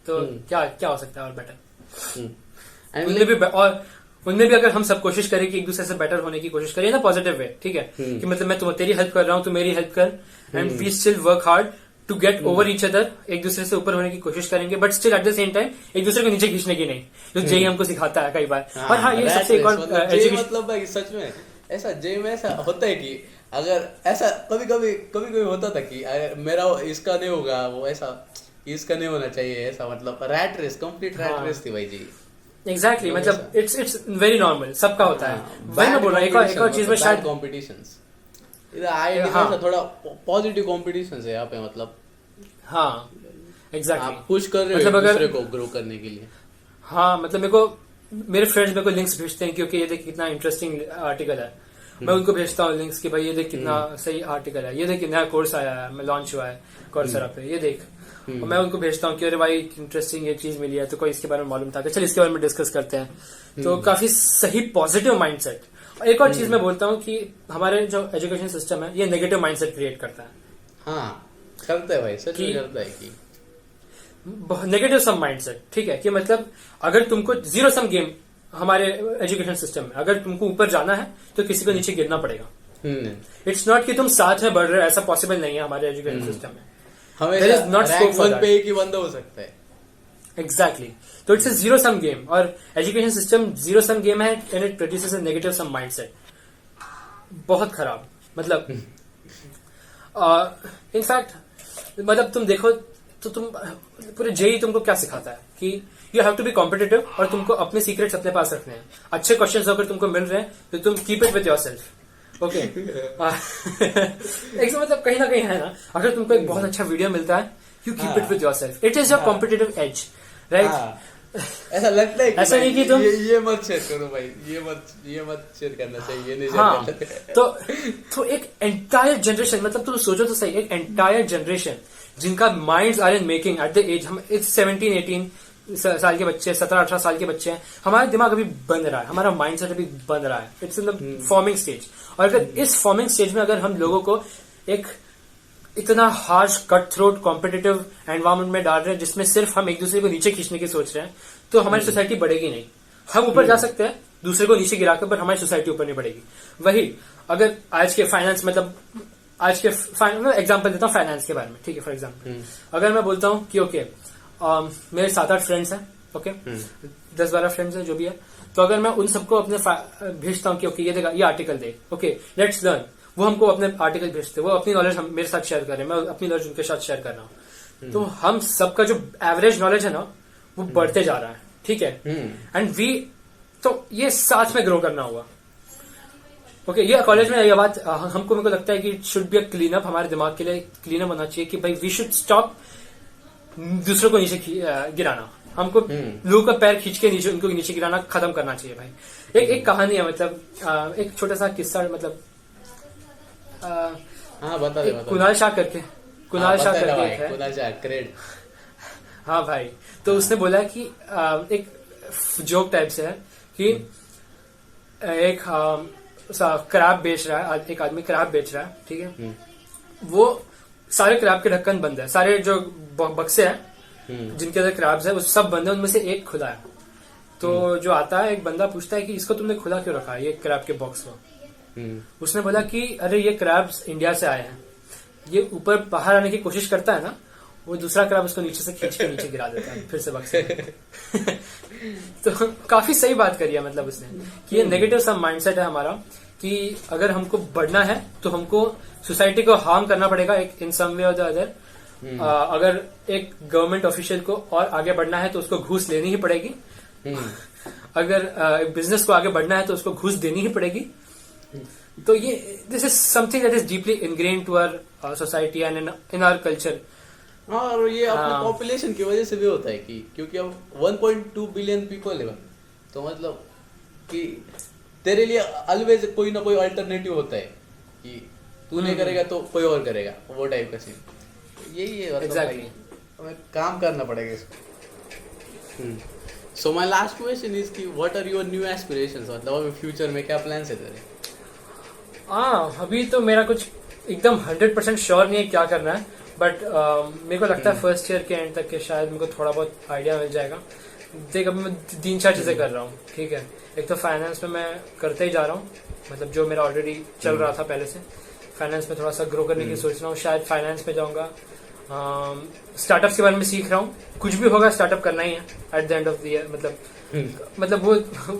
तो क्या क्या हो सकता है और बेटर। उनमें भी अगर हम सब कोशिश करें कि एक दूसरे से बेटर होने की कोशिश करें ना, पॉजिटिव वे, ठीक है, कि मतलब मैं तेरी हेल्प कर रहा हूँ, तू मेरी हेल्प कर, and we still work hard to get over each other, एक दूसरे से ऊपर होने की कोशिश करेंगे, but still at the same time एक दूसरे को नीचे खींचने की नहीं, जो जेई हमको सिखाता है कई बार। और हाँ, ये सबसे एक और मतलब भाई सच में ऐसा जेई में ऐसा होता है कि अगर ऐसा कभी होता था कि अगर मेरा इसका नहीं होगा, वो ऐसा इसका नहीं होना चाहिए, ऐसा मतलब rat race, complete rat race थी भाई जी। एग्जैक्टली, मतलब इट्स वेरी नॉर्मल, सबका होता है। वही मैं बोल रहा हूँ, एक और चीज में शायद कॉम्पिटिशंस, इधर आईआईटी में ऐसा थोड़ा पॉजिटिव कॉम्पिटिशंस है यहाँ पे, मतलब हाँ एग्जैक्टली, आप पुश कर रहे हो मतलब दूसरे को ग्रो करने के लिए। हाँ मतलब मेरे फ्रेंड्स मेरे को लिंक्स भेजते हैं, क्योंकि ये देख कितना इंटरेस्टिंग आर्टिकल है, मैं उनको भेजता हूँ लिंक्स कि भाई ये देख कितना सही आर्टिकल है, ये देख नया कोर्स आया है, मैं लॉन्च हुआ है कोर्सेरा पे, ये देख। और मैं उनको भेजता हूँ कि अरे भाई इंटरेस्टिंग ये चीज मिली है, तो कोई इसके बारे में मालूम था, चल इसके बारे में डिस्कस करते हैं। तो काफी सही पॉजिटिव माइंडसेट। और एक और चीज मैं बोलता हूँ कि हमारे जो एजुकेशन सिस्टम है ये नेगेटिव माइंडसेट क्रिएट करता है। हाँ करता है भाई, सच में करता है कि नेगेटिव सम माइंडसेट, ठीक है, कि मतलब अगर तुमको जीरो सम गेम हमारे एजुकेशन सिस्टम में, अगर तुमको ऊपर जाना है तो किसी को नीचे गिरना पड़ेगा। इट्स नॉट कि तुम साथ में बढ़ रहे हो, ऐसा पॉसिबल नहीं है हमारे एजुकेशन सिस्टम में। There is not scope for that. पे एक ही बंदा हो सकता है। Exactly. तो it's a zero sum game, और education system zero sum game है, and it produces a negative sum mindset. बहुत खराब, मतलब इनफैक्ट मतलब तुम देखो तो तुम पूरे जेई तुमको क्या सिखाता है कि you have to be competitive, और तुमको अपने सीक्रेट्स अपने पास रखने हैं। अच्छे क्वेश्चंस अगर तुमको मिल रहे हैं तो तुम keep it with yourself, okay. मतलब कहीं ना कहीं है ना, अगर तुमको एक बहुत अच्छा वीडियो मिलता है, you keep it with yourself, it is your competitive as, right. ऐसा लगता है कि ऐसा नहीं कि तुम ये मत शेयर करो भाई, ये मत शेयर करना चाहिए, ये नहीं शेयर हाँ, करना। तो एक एंटायर जनरेशन, मतलब तुम सोचो तो सही, एक एंटायर जनरेशन जिनका minds are in making at the age, हम 17-18 साल के बच्चे, 17-18 साल के बच्चे हैं, हमारा दिमाग अभी बन रहा है, हमारा माइंडसेट अभी बन रहा है, it's in the forming stage. और अगर इस फॉर्मिंग स्टेज में अगर हम लोगों को एक इतना harsh cut throat competitive environment में डाल रहे हैं, जिसमें सिर्फ हम एक दूसरे को नीचे खींचने की सोच रहे हैं, तो हमारी सोसाइटी बढ़ेगी नहीं। हम ऊपर जा सकते हैं दूसरे को नीचे गिराकर, पर हमारी सोसाइटी ऊपर नहीं बढ़ेगी। वही अगर आज के फाइनेंस, मतलब आज के एग्जाम्पल देता हूँ फाइनेंस के बारे में, ठीक है। फॉर एग्जाम्पल अगर मैं बोलता हूँ कि ओके मेरे 7-8 फ्रेंड्स हैं, ओके 10-12 फ्रेंड्स हैं, जो भी है, तो अगर मैं उन सबको अपने भेजता हूँ कि ओके ये देखा, ये article they, okay let's learn, वो हमको अपने आर्टिकल भेजते, वो अपनी नॉलेज मेरे साथ शेयर कर रहे हैं, मैं अपनी नॉलेज उनके साथ शेयर कर रहा हूँ, तो हम सबका जो एवरेज नॉलेज है ना वो बढ़ते जा रहा है, ठीक है। एंड तो ये साथ में ग्रो करना होगा, ओके। ये कॉलेज में ये बात हमको मेरे को लगता है कि it should be a clean up, हमारे दिमाग के लिए क्लीन अप होना चाहिए कि भाई वी शुड स्टॉप दूसरों को नीचे गिराना, हमको लोगों का पैर खींच के नीचे उनको नीचे गिराना खत्म करना चाहिए भाई। एक कहानी है, मतलब एक छोटा सा किस्सा, मतलब हाँ बता दे, कुणाल शाह करके कुणाल शाह क्रेड, हाँ भाई, तो उसने बोला कि एक जोक टाइप से है कि एक क्रैब बेच रहा है, एक आदमी क्रैब बेच रहा है, ठीक है। वो सारे क्रैब के ढक्कन बंद है, सारे जो बक्से हैं जिनके अंदर क्रैब्स है वो सब बंद है, उनमें से एक खुला है। तो जो आता है एक बंदा पूछता है कि इसको तुमने खुला क्यों रखा है, ये क्रैब के बॉक्स को। उसने बोला कि अरे ये क्रैब्स इंडिया से आए हैं, ये ऊपर बाहर आने की कोशिश करता है ना, वो दूसरा क्रैब उसको नीचे से खींच के नीचे गिरा देता है फिर से बक्से में। तो काफी सही बात करी है, मतलब उसने कि ये नेगेटिव सब माइंडसेट है हमारा, कि अगर हमको बढ़ना है तो हमको सोसाइटी को हार्म करना पड़ेगा एक इन सम वे और द अदर। अगर एक गवर्नमेंट ऑफिशियल को और आगे बढ़ना है तो उसको घूस लेनी ही पड़ेगी। अगर एक बिजनेस को आगे बढ़ना है तो उसको घूस देनी ही पड़ेगी। तो ये this is something that is deeply ingrain to our society and in our culture. और ये अपने पॉपुलेशन की वजह से भी होता है कि क्योंकि अब 1.2 बिलियन पीपल है, तो मतलब कि तेरे लिए ऑलवेज कोई ना कोई अल्टरनेटिव होता है कि तू नहीं करेगा तो कोई और करेगा, वो टाइप का सीन यही है। एग्जैक्टली हमें काम करना पड़ेगा इसको। So my last question is कि what are your new aspirations, मतलब अभी फ्यूचर में क्या प्लान्स है तेरे? अभी तो मेरा कुछ एकदम 100% श्योर नहीं है क्या करना है, बट मेरे को लगता है फर्स्ट ईयर के एंड तक के शायद मेरे को थोड़ा बहुत आइडिया मिल जाएगा। देख अभी मैं 3-4 चीजें कर रहा हूँ, ठीक है। एक तो फाइनेंस में मैं करते ही जा रहा हूँ, मतलब जो मेरा ऑलरेडी चल रहा था पहले से, फाइनेंस में थोड़ा सा ग्रो करने की सोच रहा हूँ, शायद फाइनेंस में जाऊंगा। स्टार्टअप्स के बारे में सीख रहा हूँ, कुछ भी होगा स्टार्टअप करना ही है eight the end of the year, मतलब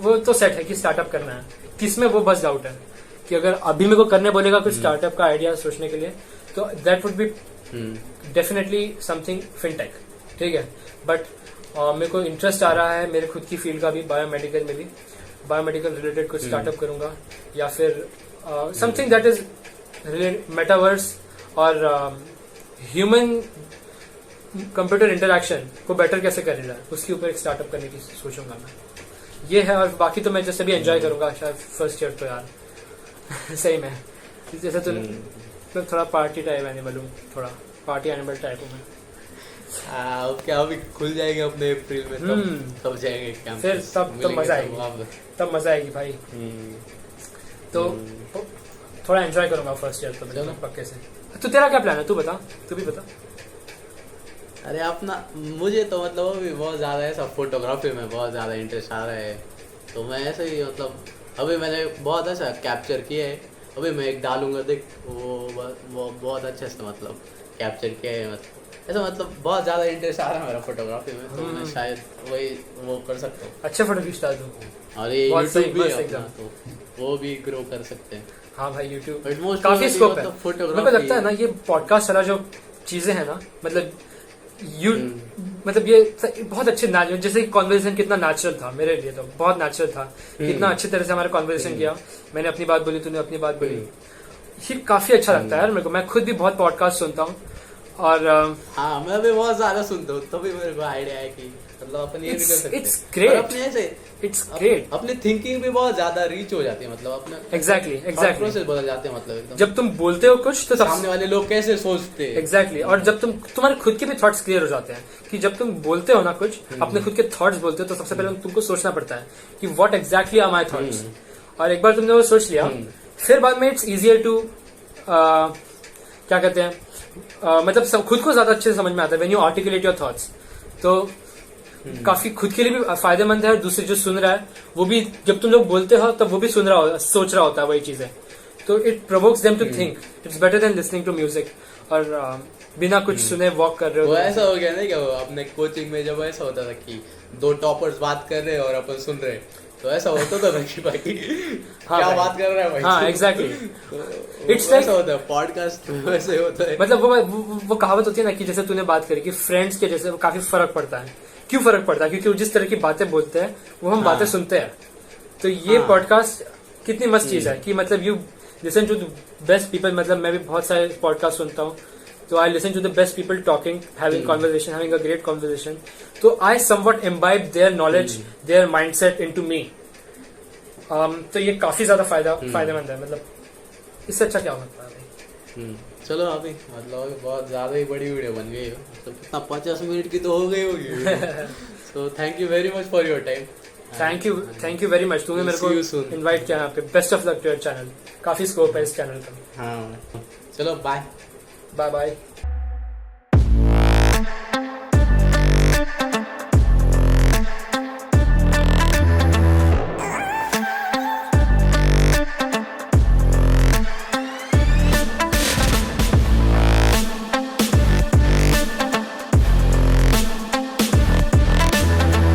वो तो सेट है कि स्टार्टअप करना है। किसमें वो बस डाउट है कि अगर अभी मेरे को करने बोलेगा कुछ स्टार्टअप का आइडिया सोचने के लिए, तो that would be definitely something fintech, ठीक है। बट मेरे को इंटरेस्ट आ रहा है मेरे खुद की फील्ड का भी, बायोमेडिकल में भी, बायोमेडिकल रिलेटेड कुछ स्टार्टअप करूंगा, या फिर something that is related metaverse और ह्यूमन कंप्यूटर इंटरेक्शन को बेटर कैसे करें जाए, उसके ऊपर एक स्टार्टअप करने की सोचूंगा मैं। ये है, और बाकी तो मैं जैसे भी एंजॉय करूंगा शायद फर्स्ट ईयर तो यार सही में जैसे तो थोड़ा पार्टी टाइप एनिमल हूँ, थोड़ा पार्टी एनिमल टाइप हूँ मैं। क्या अभी खुल जाएंगे अपने अप्रैल में, तब जाएंगे कैंपस, फिर तब मजा आएगी, तब मजा आएगी भाई। तो थोड़ा एंजॉय करूंगा फर्स्ट ईयर तो मैं पक्के से। तो तेरा क्या प्लान है, तू बता, तू भी बता। अरे अपना मुझे तो मतलब अभी बहुत ज्यादा ऐसा फोटोग्राफी में बहुत ज्यादा इंटरेस्ट आ रहा है, तो मैं ऐसे ही मतलब अभी मैंने बहुत ऐसा कैप्चर किया है, अभी मैं एक डालूंगा देख, वो बहुत अच्छे से मतलब कैप्चर किया है, मतलब ऐसा मतलब बहुत ज्यादा इंटरेस्ट आ रहा है मेरा फोटोग्राफी में, तो मैं शायद वही वो कर सकता हूँ। अच्छा फोटो खींचता है तू, और ये यूट्यूब भी है अपना, तो वो भी ग्रो कर सकते हैं। हाँ भाई यूट्यूब काफी स्कोप है, मेरे को लगता है ना ये पॉडकास्ट वाला जो चीजें है ना, मतलब मतलब ये बहुत अच्छे जैसे कॉन्वर्सेशन कितना नेचुरल था मेरे लिए, तो बहुत नेचुरल था, कितना अच्छी तरह से हमारा कॉन्वर्सेशन किया, मैंने अपनी बात बोली, तूने अपनी बात बोली, ये काफी अच्छा लगता है यार मेरे को। मैं खुद भी बहुत पॉडकास्ट सुनता हूँ, और हाँ मैं भी बहुत ज्यादा सुनता हूँ, तभी मेरे को आइडिया है कि मतलब अपन ये भी कर सकते हैं। इट्स ग्रेट, अपने ऐसे इट्स ग्रेट, अपनी थिंकिंग भी बहुत ज्यादा रीच हो जाती है, मतलब अपने एग्जैक्टली प्रोसेस बदल जाते हैं, मतलब एकदम जब तुम बोलते हो कुछ तो सामने वाले लोग कैसे सोचते हैं, एग्जैक्टली और जब तुम्हारे खुद के भी थॉट्स क्लियर हो जाते हैं, कि जब तुम बोलते हो ना कुछ अपने खुद के थॉट्स बोलते हो, तो सबसे पहले तुमको सोचना पड़ता है कि what exactly are my thoughts, और एक बार तुमने वो सोच लिया, फिर बाद में इट्स इजियर टू क्या कहते हैं, मतलब खुद को ज्यादा अच्छे से समझ में आता है when you articulate your thoughts, तो काफी खुद के लिए भी फायदेमंद है, और दूसरे जो सुन रहा है वो भी, जब तुम लोग बोलते हो तब वो भी सुन रहा हो, सोच रहा होता है वही चीजें, तो it provokes them to think, it's better than listening to music, और बिना कुछ सुने वॉक कर रहे हो। वो ऐसा हो गया ना क्या, अपने कोचिंग में जब ऐसा होता था कि 2 टॉपर्स बात कर रहे हैं और अपन सुन रहे हैं, तो ऐसा होता था कि भाई क्या बात कर रहा है भाई। हाँ एग्जैक्टली, इट्स लाइक होता है पॉडकास्ट वैसे होता है, मतलब वो कहावत होती है ना कि जैसे तूने बात करी कि फ्रेंड्स के जैसे काफी फर्क पड़ता है। क्यों फर्क पड़ता है? क्योंकि वो जिस तरह की बातें बोलते हैं वो हम बातें सुनते हैं। तो ये पॉडकास्ट कितनी मस्त चीज है कि मतलब you listen to the best people, मतलब मैं भी बहुत सारे पॉडकास्ट सुनता हूँ, तो I listen to the best people talking, having conversation, having a great conversation, तो I somewhat imbibe their knowledge, their mindset into me. तो ये काफी ज्यादा फायदेमंद है, मतलब इससे अच्छा क्या हो सकता है भाई। चलो अभी मतलब बहुत ज्यादा ही बड़ी वीडियो बन गई है, मतलब कितना 50 मिनट की तो हो गई होगी। So thank you very much for your time. Thank you very much, तूने मेरे को इनवाइट किया यहाँ पे। Best of luck to your channel, काफी स्कोप है इस चैनल का। हाँ चलो बाय बाय।